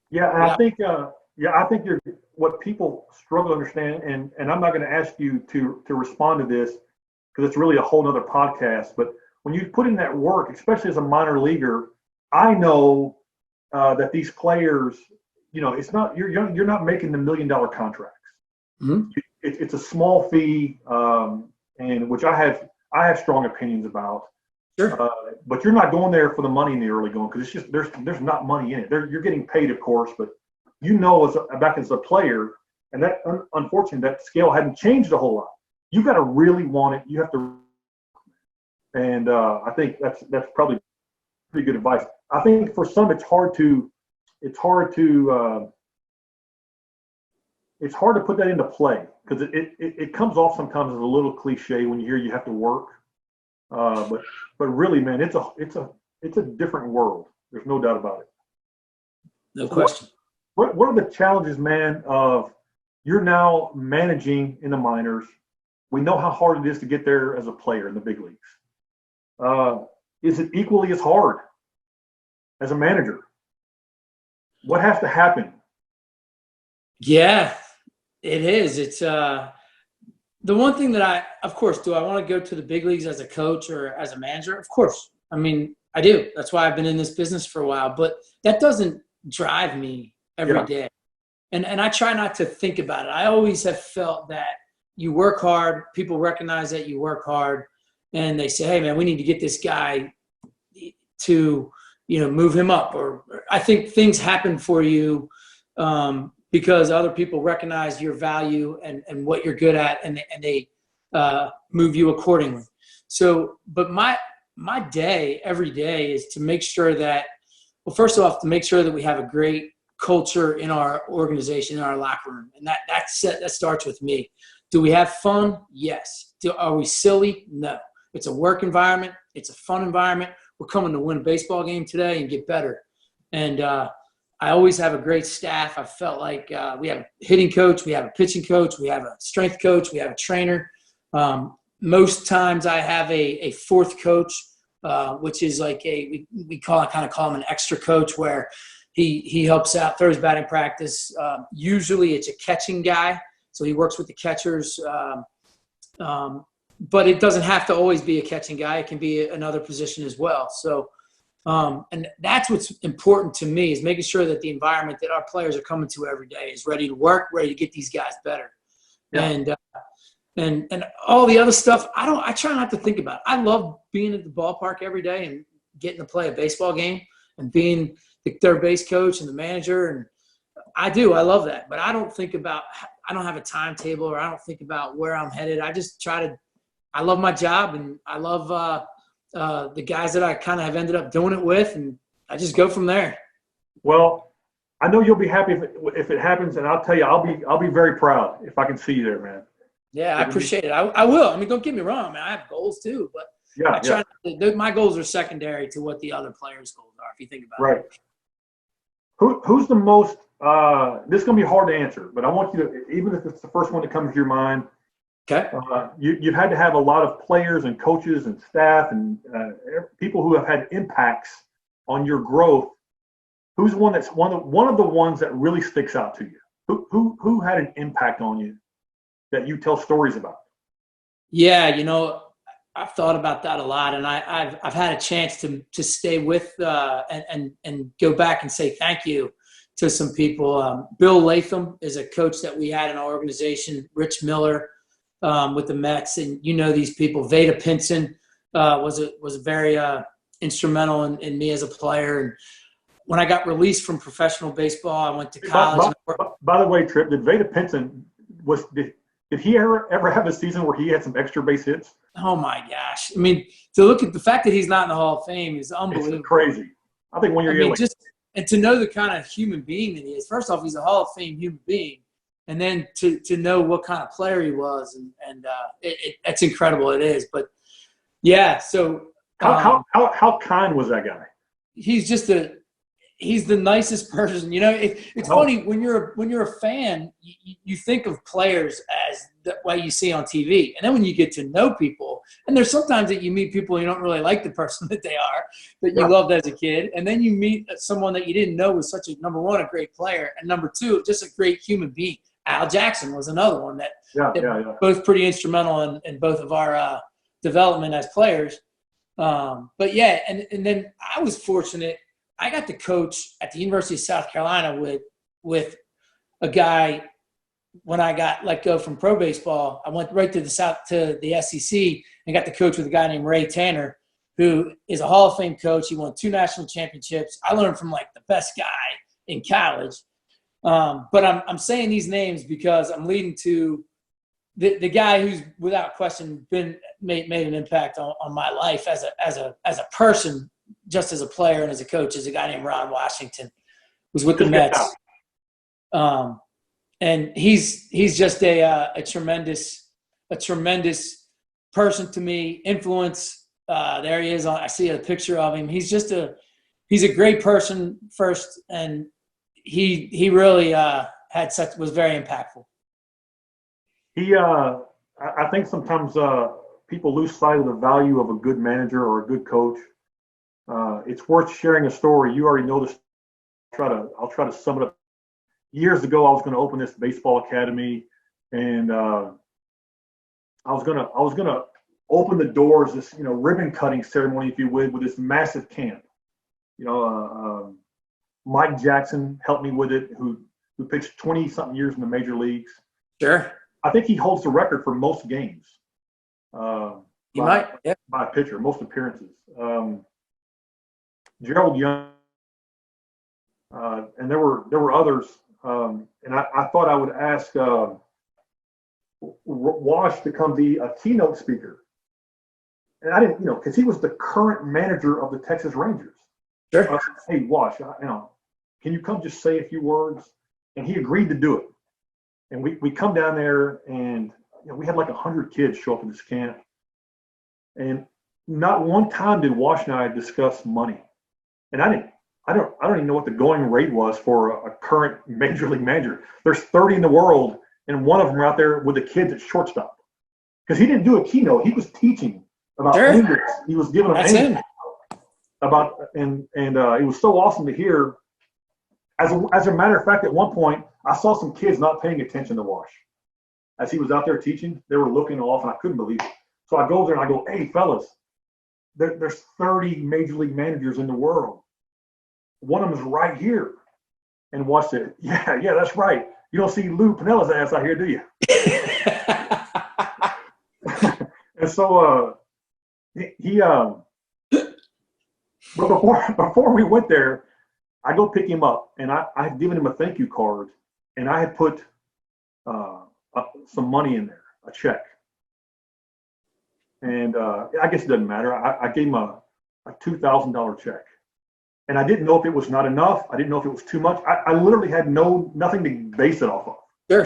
Yeah, and I think you're what people struggle to understand, and I'm not going to ask you to respond to this because it's really a whole nother podcast. But when you put in that work, especially as a minor leaguer, I know that these players, it's not you're not making the $1 million contracts. Mm-hmm. It's a small fee, and which I have strong opinions about. Sure. But you're not going there for the money in the early going, because it's just there's not money in it. You're getting paid, of course, but back as a player, and that unfortunately that scale hadn't changed a whole lot. You got to really want it. You have to, and I think that's probably pretty good advice. I think for some it's hard to put that into play, because it comes off sometimes as a little cliche when you hear you have to work. But really, man, it's a different world. There's no doubt about it. No question. What are the challenges, man, of you're now managing in the minors? We know how hard it is to get there as a player in the big leagues. Is it equally as hard as a manager? What has to happen? Yeah, it is. It's the one thing that of course, do I want to go to the big leagues as a coach or as a manager? Of course. I mean, I do. That's why I've been in this business for a while, but that doesn't drive me every day. And I try not to think about it. I always have felt that you work hard, people recognize that you work hard, and they say, hey man, we need to get this guy to, move him up. Or I think things happen for you because other people recognize your value and what you're good at, and they move you accordingly. So, but my day, every day, is to make sure that, well, first off, to make sure that we have a great culture in our organization, in our locker room. And that starts with me. Do we have fun? Yes. Are we silly? No. It's a work environment. It's a fun environment. We're coming to win a baseball game today and get better. And I always have a great staff. I felt like we have a hitting coach, we have a pitching coach, we have a strength coach, we have a trainer. Most times I have a fourth coach, which is like we kind of call him an extra coach, where he helps out, throws batting practice. Usually it's a catching guy, so he works with the catchers. But it doesn't have to always be a catching guy. It can be another position as well. So, and that's what's important to me, is making sure that the environment that our players are coming to every day is ready to work, ready to get these guys better. Yeah. And all the other stuff, I try not to think about it. I love being at the ballpark every day and getting to play a baseball game and being the third base coach and the manager. And I love that, but I don't have a timetable, or I don't think about where I'm headed. I love my job, and I love the guys that I kind of have ended up doing it with, and I just go from there. Well, I know you'll be happy if it happens, and I'll tell you, I'll be very proud if I can see you there, man. Yeah, I appreciate it. I will. I mean, don't get me wrong, man. I have goals too, but my goals are secondary to what the other players' goals are, if you think about it. Right. Who's the most? This is going to be hard to answer, but I want you to, even if it's the first one that comes to your mind. Okay. You've had to have a lot of players and coaches and staff and people who have had impacts on your growth. Who's one that's one of the ones that really sticks out to you? Who had an impact on you that you tell stories about? Yeah, I've thought about that a lot, and I've had a chance to stay with and go back and say thank you to some people. Bill Latham is a coach that we had in our organization. Rich Miller with the Mets, and these people. Veda Pinson was very instrumental in me as a player. And when I got released from professional baseball, I went to college. By the way, Tripp, did Veda Pinson did he ever have a season where he had some extra base hits? Oh my gosh! I mean, to look at the fact that he's not in the Hall of Fame is unbelievable. It's crazy. I think when you're and to know the kind of human being that he is. First off, he's a Hall of Fame human being. And then to know what kind of player he was, and it's incredible. It is, but yeah. So how kind was that guy? He's the nicest person. It's funny when you're a fan, you think of players as what you see on TV, and then when you get to know people, and there's sometimes that you meet people you don't really like the person that they are, that you loved as a kid, and then you meet someone that you didn't know was such a, number one, a great player, and number two, just a great human being. Al Jackson was another one that both pretty instrumental in both of our development as players. But yeah, and then I was fortunate. I got to coach at the University of South Carolina with a guy. When I got let go from pro baseball, I went right to the SEC and got to coach with a guy named Ray Tanner. who is a Hall of Fame coach. He won 2 national championships. I learned from like the best guy in college. But I'm saying these names because I'm leading to the guy who's without question made an impact on my life as a person, just as a player and as a coach, is a guy named Ron Washington, who's with the Mets. And he's just a tremendous person to me. Influence. There he is. I see a picture of him. He's a great person first, and he really was very impactful. I think sometimes people lose sight of the value of a good manager or a good coach. It's worth sharing a story. You already know this. I'll try to sum it up. Years ago, I was going to open this baseball academy, and I was gonna open the doors, this ribbon cutting ceremony, if you would, with this massive camp. Mike Jackson helped me with it, who pitched 20-something years in the major leagues. Sure. I think he holds the record for most games. By a pitcher, most appearances. Gerald Young, and there were others. And I thought I would ask Wash to come be a keynote speaker. And I didn't, because he was the current manager of the Texas Rangers. Sure. I said, hey, Wash, can you come just say a few words? And he agreed to do it. And we come down there, and we had like 100 kids show up in this camp. And not one time did Wash and I discuss money. And I don't even know what the going rate was for a current major league manager. There's 30 in the world, and one of them are out there with the kids at shortstop. Because he didn't do a keynote. He was teaching about angles. He was giving them angles about, and it was so awesome to hear. As a matter of fact, at one point, I saw some kids not paying attention to Wash. As he was out there teaching, they were looking off, and I couldn't believe it. So I go there and I go, hey, fellas, there's 30 major league managers in the world. One of them is right here. And Wash said, yeah, that's right. You don't see Lou Pinella's ass out here, do you? And so but before we went there, I go pick him up, and I had given him a thank you card, and I had put some money in there, a check. And I guess it doesn't matter. I gave him a $2,000 check. And I didn't know if it was not enough. I didn't know if it was too much. I literally had nothing to base it off of.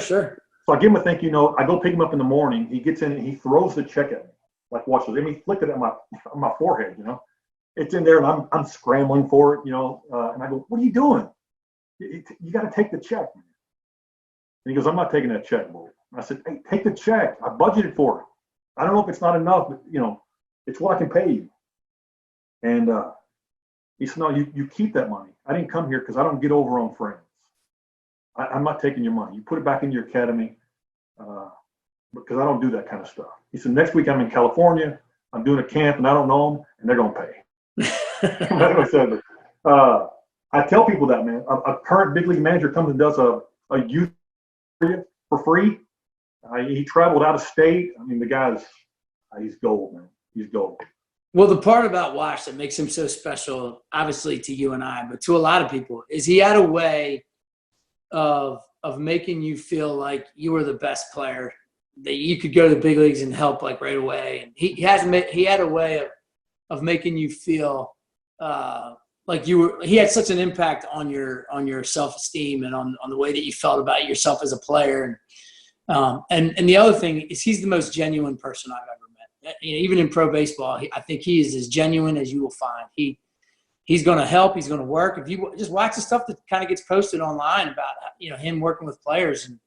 Sure. So I give him a thank you note. I go pick him up in the morning. He gets in and he throws the check at me. Like, watch this. I mean, he flicked it at my forehead, It's in there, and I'm scrambling for it, and I go, what are you doing? You got to take the check, man. And he goes, I'm not taking that check, boy. I said, hey, take the check. I budgeted for it. I don't know if it's not enough, but, it's what I can pay you. And he said, no, you keep that money. I didn't come here because I don't get over on friends. I'm not taking your money. You put it back in your academy because I don't do that kind of stuff. He said, next week I'm in California. I'm doing a camp, and I don't know them, and they're going to pay. That's what I said. I tell people that, man. A current big league manager comes and does a youth for free. He traveled out of state. I mean, the guy's he's gold, man. He's gold. Well, the part about Wash that makes him so special, obviously to you and I, but to a lot of people, is he had a way of making you feel like you were the best player, that you could go to the big leagues and help like right away. And he had a way of making you feel like he had such an impact on your self-esteem and on the way that you felt about yourself as a player. And the other thing is he's the most genuine person I've ever met. Even in pro baseball, I think he is as genuine as you will find. He's going to help. He's going to work. If you just watch the stuff that kind of gets posted online about him working with players, and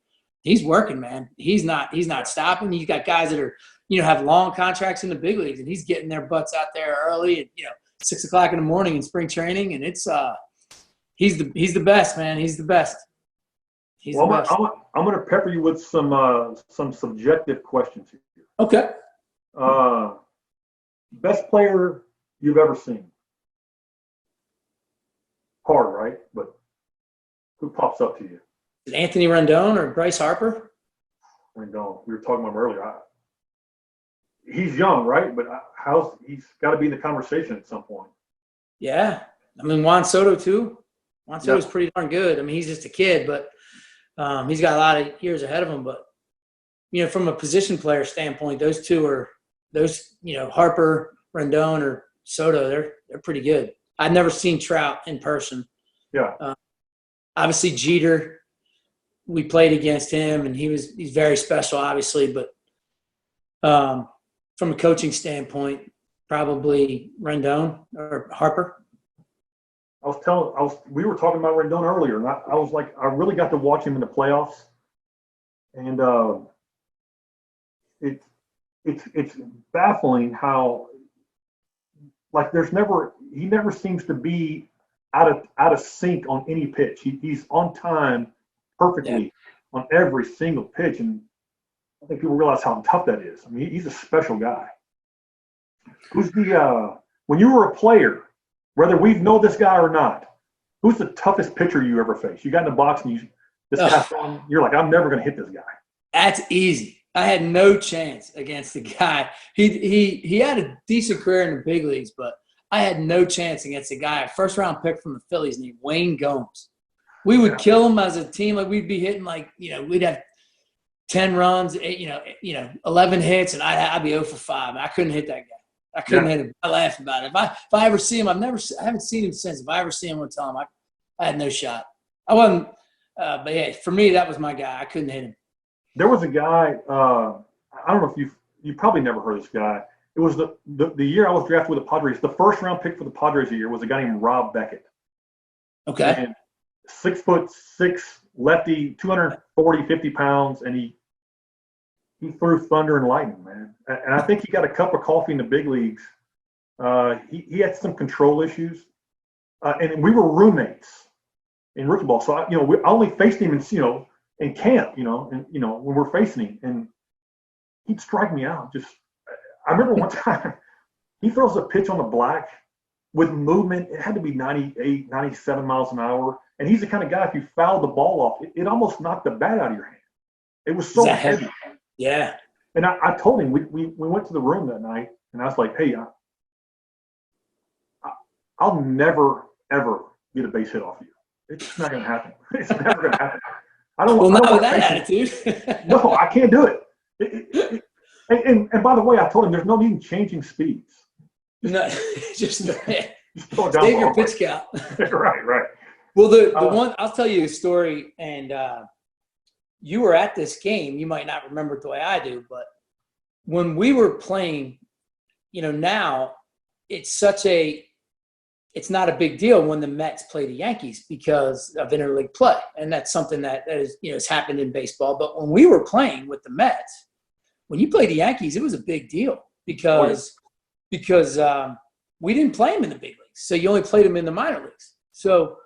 he's working, man. He's not stopping. He's got guys that are have long contracts in the big leagues, and he's getting their butts out there early, and 6 o'clock in the morning in spring training, and it's he's the best, man. He's the best. He's the best. I'm going to pepper you with some subjective questions here. Okay. Best player you've ever seen? Hard, right? But who pops up to you? Is it Anthony Rendon or Bryce Harper? Rendon. We were talking about him earlier. he's young, right? But he's got to be in the conversation at some point. Yeah. I mean, Juan Soto too. Juan Soto's Yeah. pretty darn good. I mean, he's just a kid, but he's got a lot of years ahead of him. But, from a position player standpoint, those two are Harper, Rendon, or Soto, they're pretty good. I've never seen Trout in person. Yeah. Obviously, Jeter, we played against him, and he's very special, obviously. But from a coaching standpoint, probably Rendon or Harper. We were talking about Rendon earlier, and I was like, I really got to watch him in the playoffs, and it's baffling how, like, he never seems to be out of sync on any pitch. He's on time perfectly on every single pitch, and I think people realize how tough that is. I mean, he's a special guy. When you were a player, whether we know this guy or not, who's the toughest pitcher you ever faced? You got in the box and you're like, I'm never going to hit this guy. That's easy. I had no chance against the guy. He had a decent career in the big leagues, but I had no chance against a guy, a first-round pick from the Phillies named Wayne Gomes. We would kill him as a team. Like, we'd be hitting we'd have 10 runs, 11 hits, and I'd be 0 for 5. I couldn't hit that guy. I couldn't hit him. I laughed about it. If I ever see him, I haven't seen him since. If I ever see him, I'll tell him I had no shot. I wasn't. But yeah, for me, that was my guy. I couldn't hit him. There was a guy. I don't know if you probably never heard of this guy. It was the year I was drafted with the Padres. The first round pick for the Padres year was a guy named Rob Beckett. Okay. And 6'6", lefty, 240, 50 pounds, and he threw thunder and lightning, man. And I think he got a cup of coffee in the big leagues. He had some control issues, and we were roommates in rookie ball. So I only faced him in camp, and when we're facing him, and he'd strike me out. I remember one time he throws a pitch on the black with movement. It had to be 98, 97 miles an hour. And he's the kind of guy, if you fouled the ball off, it almost knocked the bat out of your hand. It was so heavy. Yeah. And I told him, we went to the room that night, and I was like, hey, I'll never, ever get a base hit off you. It's just not going to happen. It's never going to happen. Not with that attitude. No, I can't do it. And by the way, I told him there's no need in changing speeds. Just throw it down save your pitch count. Right. Well, the one, I'll tell you a story, and you were at this game. You might not remember it the way I do, but when we were playing, now it's not a big deal when the Mets play the Yankees because of interleague play, and that's something that is has happened in baseball. But when we were playing with the Mets, when you play the Yankees, it was a big deal because we didn't play them in the big leagues, so you only played them in the minor leagues. So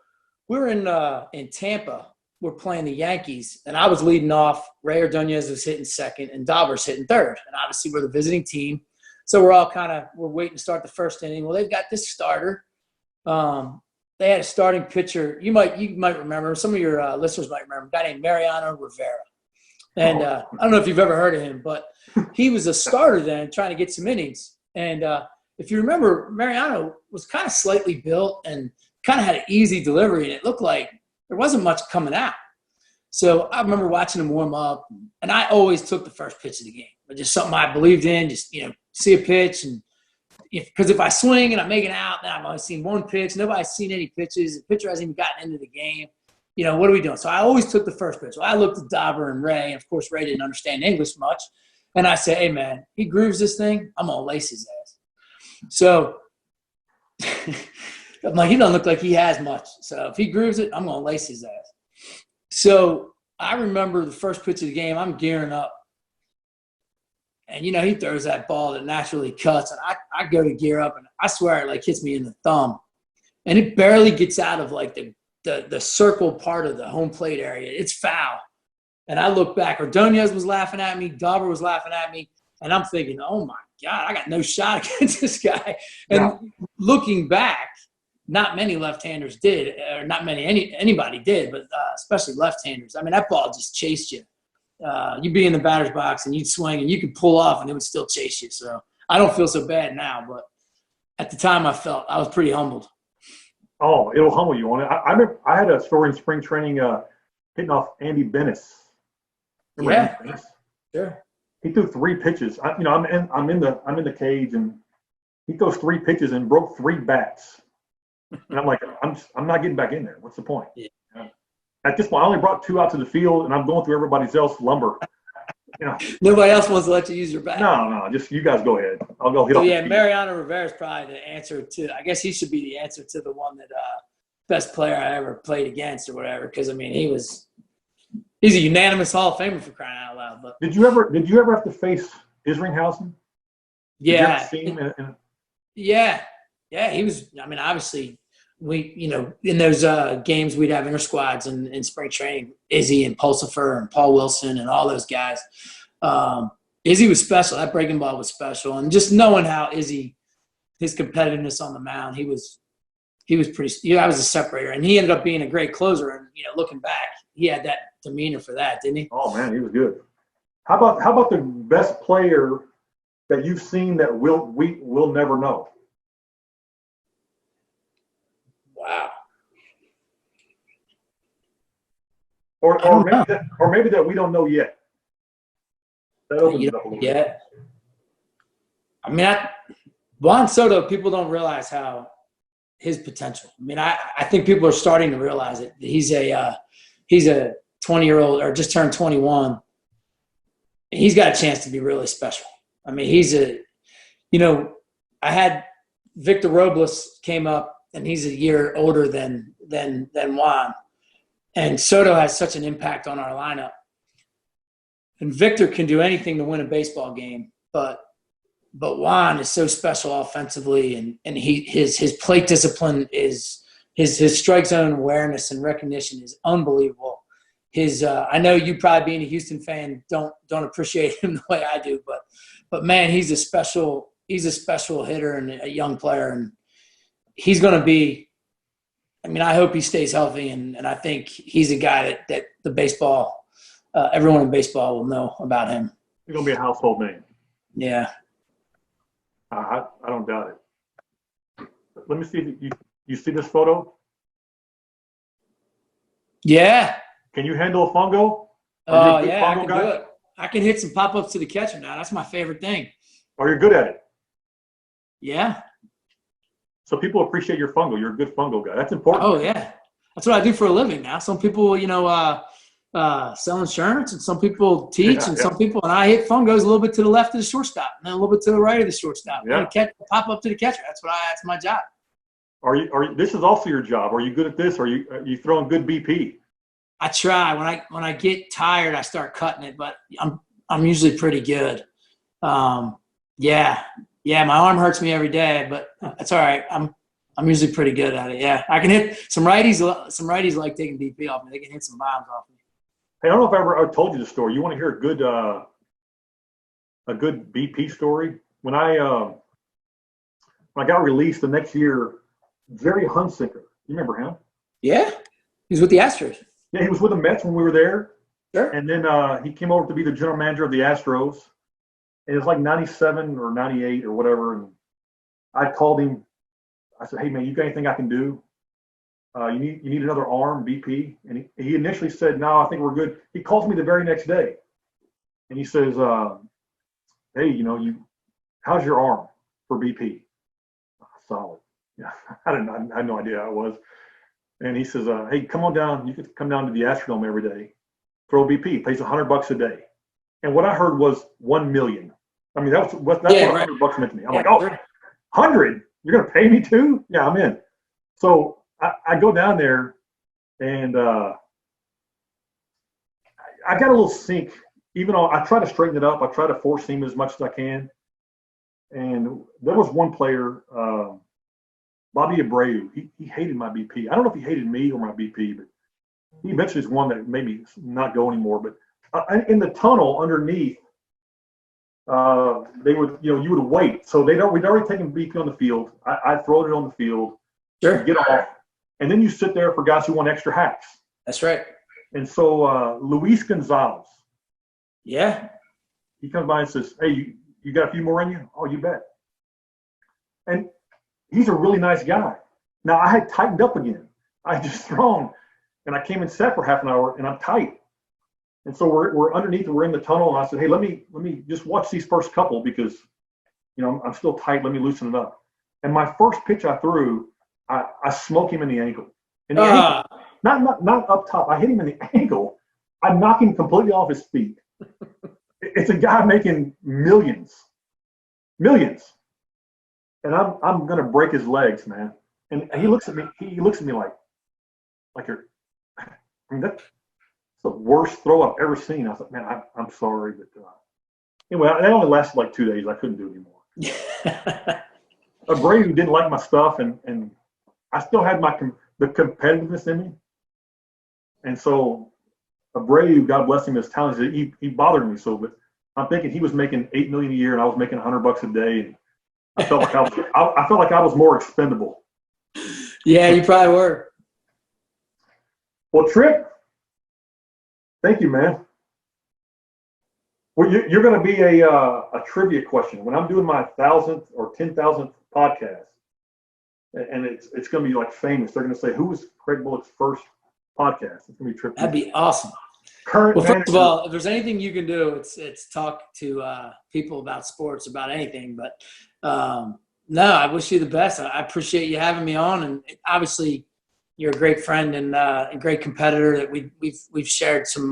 we're in Tampa. We're playing the Yankees, and I was leading off. Ray Ordonez was hitting second, and Dauber's hitting third. And obviously, we're the visiting team, so we're all we're waiting to start the first inning. Well, they've got this starter. They had a starting pitcher. You might remember. Some of your listeners might remember a guy named Mariano Rivera. And I don't know if you've ever heard of him, but he was a starter then, trying to get some innings. And if you remember, Mariano was kind of slightly built and kind of had an easy delivery, and it looked like there wasn't much coming out. So I remember watching him warm up, and I always took the first pitch of the game. Just something I believed in, just, see a pitch. And because if I swing and I'm making out, then I've only seen one pitch. Nobody's seen any pitches. The pitcher hasn't even gotten into the game. What are we doing? So I always took the first pitch. So I looked at Dauber and Ray, and of course Ray didn't understand English much. And I said, hey, man, he grooves this thing, I'm going to lace his ass. So I'm like, he doesn't look like he has much. So if he grooves it, I'm going to lace his ass. So I remember the first pitch of the game, I'm gearing up. And, he throws that ball that naturally cuts. And I go to gear up, and I swear it, hits me in the thumb. And it barely gets out of, the circle part of the home plate area. It's foul. And I look back. Ordonez was laughing at me. Dauber was laughing at me. And I'm thinking, oh, my God, I got no shot against this guy. And looking back, not many left-handers did, or not many anybody did, but especially left-handers. I mean, that ball just chased you. you'd be in the batter's box and you'd swing and you could pull off and it would still chase you. So I don't feel so bad now, but at the time I was pretty humbled. Oh, it'll humble you on it. I remember I had a story in spring training hitting off Andy Bennis. Remember Yeah, Andy Bennis? sure. He threw 3 pitches. I'm in the cage, and he throws 3 pitches and broke 3 bats. And I'm like, I'm not getting back in there. What's the point? Yeah. At this point, I only brought 2 out to the field, and I'm going through everybody else's lumber. Nobody else wants to let you use your bat. No, just you guys go ahead. I'll go hit So off. yeah, Mariano Rivera is probably the answer to. I guess he should be the answer to the one that best player I ever played against or whatever. Because I mean, he's a unanimous Hall of Famer for crying out loud. But Did you ever have to face Isringhausen? yeah, Did you ever see him yeah, he was. I mean, obviously, in those games we'd have intersquads in spring training. Izzy and Pulsifer and Paul Wilson and all those guys. Izzy was special. That breaking ball was special, and just knowing how Izzy, his competitiveness on the mound, he was pretty. I was a separator, and he ended up being a great closer. And looking back, he had that demeanor for that, didn't he? Oh man, he was good. How about the best player that you've seen that we'll never know? Wow. Or maybe that we don't know yet. That opens it up a little bit. Yeah. I mean, Juan Soto, people don't realize how his potential. I mean, I think people are starting to realize it. He's a 20-year-old or just turned 21. He's got a chance to be really special. I mean, I had Victor Robles came up, and he's a year older than Juan. And Soto has such an impact on our lineup. And Victor can do anything to win a baseball game, but Juan is so special offensively, and his plate discipline is his strike zone awareness and recognition is unbelievable. I know you probably being a Houston fan don't appreciate him the way I do, but man, he's a special hitter and a young player, and he's going to be. I mean, I hope he stays healthy, and I think he's a guy that the baseball, everyone in baseball will know about him. He's going to be a household name. Yeah. I don't doubt it. Let me see. You see this photo? Yeah. Can you handle a fungo? Oh, yeah, I can do it. I can hit some pop-ups to the catcher now. That's my favorite thing. Or you're good at it? Yeah. So people appreciate your fungo. You're a good fungo guy. That's important. Oh, yeah. That's what I do for a living now. Some people, sell insurance, and some people teach, some people, and I hit fungos a little bit to the left of the shortstop, and then a little bit to the right of the shortstop. Yeah. Pop up to the catcher. That's my job. Are you? This is also your job. Are you good at this? Are you throwing good BP? I try. When I get tired, I start cutting it, but I'm usually pretty good. Yeah, my arm hurts me every day, but that's all right. I'm usually pretty good at it. Yeah, I can hit some righties. Some righties like taking BP off me. They can hit some bombs off me. Hey, I don't know if I ever told you the story. You want to hear a good BP story? When I got released the next year, Jerry Hunsicker, you remember him? Yeah, he's with the Astros. Yeah, he was with the Mets when we were there. Sure. And then he came over to be the general manager of the Astros. And it was like 97 or 98 or whatever. And I called him. I said, hey, man, you got anything I can do? You need another arm, BP? And he initially said, no, I think we're good. He calls me the very next day. And he says, hey, how's your arm for BP? Solid. Yeah, I had no idea how it was. And he says, hey, come on down. You could come down to the Astrodome every day. Throw BP. Pays $100 a day. And what I heard was 1 million. I mean, that's what $100 meant to me. I'm like, 100? You're going to pay me too? Yeah, I'm in. So I go down there, and I got a little sink. Even though I try to straighten it up, I try to force seam as much as I can. And there was one player, Bobby Abreu. He hated my BP. I don't know if he hated me or my BP, but he eventually is one that made me not go anymore. But in the tunnel underneath, they would, you would wait. So we'd already taken BP on the field. I'd throw it on the field, Sure. get off, and then you sit there for guys who want extra hacks. That's right. And so Luis Gonzalez, Yeah. He comes by and says, "Hey, you got a few more in you?" "Oh, you bet." And he's a really nice guy. Now I had tightened up again. I had just thrown, and I came and sat for half an hour, and I'm tight. And so we're underneath, we're in the tunnel, and I said, "Hey, let me just watch these first couple because I'm still tight. Let me loosen it up." And my first pitch I threw, I smoke him in the ankle. In the ankle, not up top. I hit him in the ankle. I knock him completely off his feet. It's a guy making millions, and I'm gonna break his legs, man. And he looks at me. He looks at me like you're. I mean, that's the worst throw I've ever seen. I was like, man, I'm sorry, but anyway, that only lasted like 2 days. I couldn't do it anymore. Abreu didn't like my stuff, and I still had the competitiveness in me. And so Abreu, God bless him, is talented. He bothered me so, but I'm thinking he was making $8 million a year, and I was making $100 a day. And I felt like I felt like I was more expendable. Yeah, you probably were. Well, Tripp, thank you, man. Well, you're going to be a trivia question when I'm doing my 1,000th or 10,000th podcast, and it's going to be like famous. They're going to say, "Who was Craig Bullock's first podcast?" It's going to be Tripp. That'd be awesome. Current well, manager. First of all, if there's anything you can do, it's talk to people about sports, about anything. But no, I wish you the best. I appreciate you having me on, and obviously, you're a great friend and a great competitor that we've shared some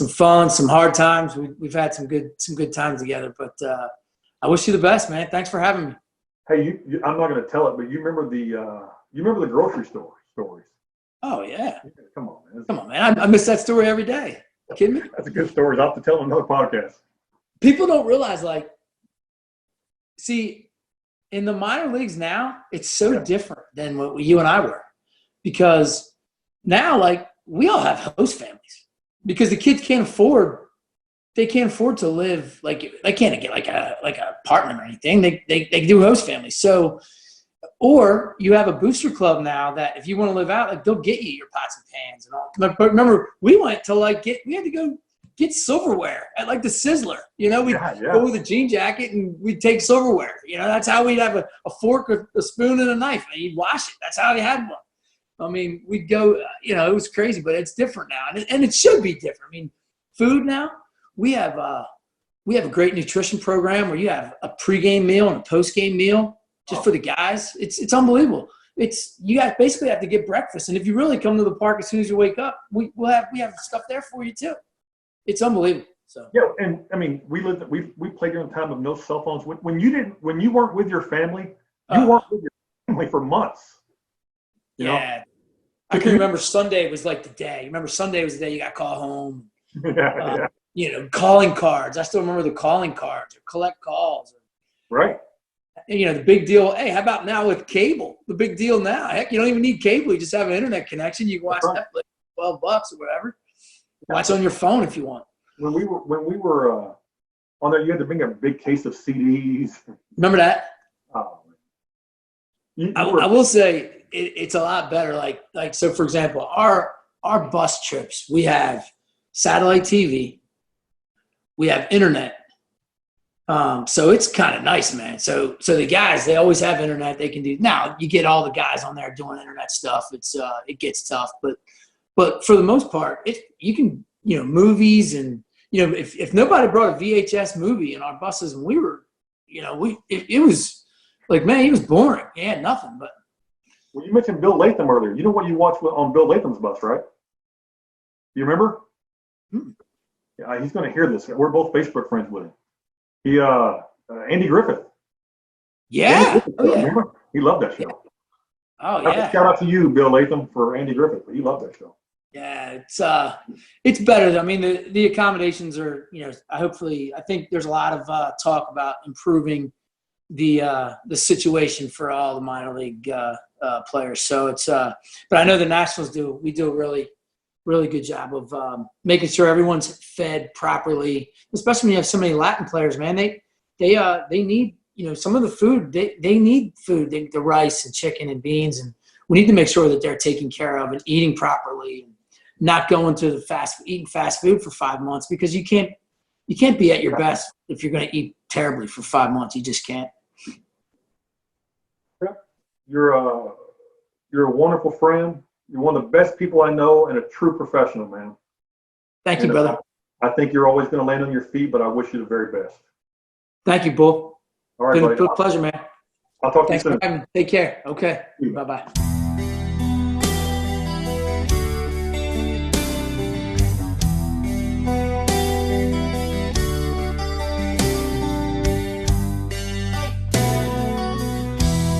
fun, some hard times. We've had some good times together. But I wish you the best, man. Thanks for having me. Hey, I'm not going to tell it, but you remember the grocery store stories? Oh yeah. Come on, man. I miss that story every day. You kidding me? That's a good story. I'll have to tell another podcast. People don't realize, see, in the minor leagues now, it's so different than what you and I were, because now, we all have host families because the kids can't afford to live they can't get like a apartment or anything. They do host families. So, or you have a booster club now that if you want to live out, they'll get you your pots and pans and all. But remember, we went to we had to go get silverware at the Sizzler. We'd go with a jean jacket and we'd take silverware. That's how we'd have a fork, a spoon, and a knife, and you'd wash it. That's how they had one. I mean, we'd go. It was crazy, but it's different now, and it should be different. I mean, food now. We have a great nutrition program where you have a pregame meal and a postgame meal just for the guys. It's unbelievable. You basically have to get breakfast, and if you really come to the park as soon as you wake up, we have stuff there for you too. It's unbelievable. So yeah, and I mean, we played during a time of no cell phones. When you weren't with your family, you weren't with your family for months. You know? I can remember Sunday was like the day. Remember Sunday was the day you got called home. Calling cards. I still remember the calling cards or collect calls. Right. The big deal. Hey, how about now with cable? The big deal now. Heck, you don't even need cable. You just have an internet connection. You can watch Netflix, $12 or whatever. Watch on your phone if you want. When we were on there, you had to bring a big case of CDs. Remember that? Oh. I will say it's a lot better. So, for example, our bus trips, we have satellite TV, we have internet. So it's kind of nice, man. So the guys, they always have internet. They can do. Now you get all the guys on there doing internet stuff. It gets tough, but for the most part, you can movies and if nobody brought a VHS movie in our buses and we were it was man, he was boring. He had nothing. But well, you mentioned Bill Latham earlier. You know what you watched on Bill Latham's bus, right? You remember? Yeah, he's going to hear this. We're both Facebook friends with him. He Andy Griffith. Yeah. Andy Griffith, remember? He loved that show. Oh yeah. Shout out to you, Bill Latham, for Andy Griffith. He loved that show. Yeah, it's better. I mean, the accommodations are, I think there's a lot of talk about improving the situation for all the minor league players. So but I know the Nationals we do a really, really good job of making sure everyone's fed properly, especially when you have so many Latin players, man. They need, some of the food, they need food, the rice and chicken and beans, and we need to make sure that they're taken care of and eating properly. not going to the eating fast food for 5 months, because you can't be at your best if you're going to eat terribly for 5 months. You just can't. You're a wonderful friend. You're one of the best people I know and a true professional, man. Thank you, brother. I think you're always going to land on your feet, but I wish you the very best. Thank you, Bull. All right, buddy. Been a pleasure, man. I'll talk to you Thanks for soon. having me. Take care. Okay. Bye-bye.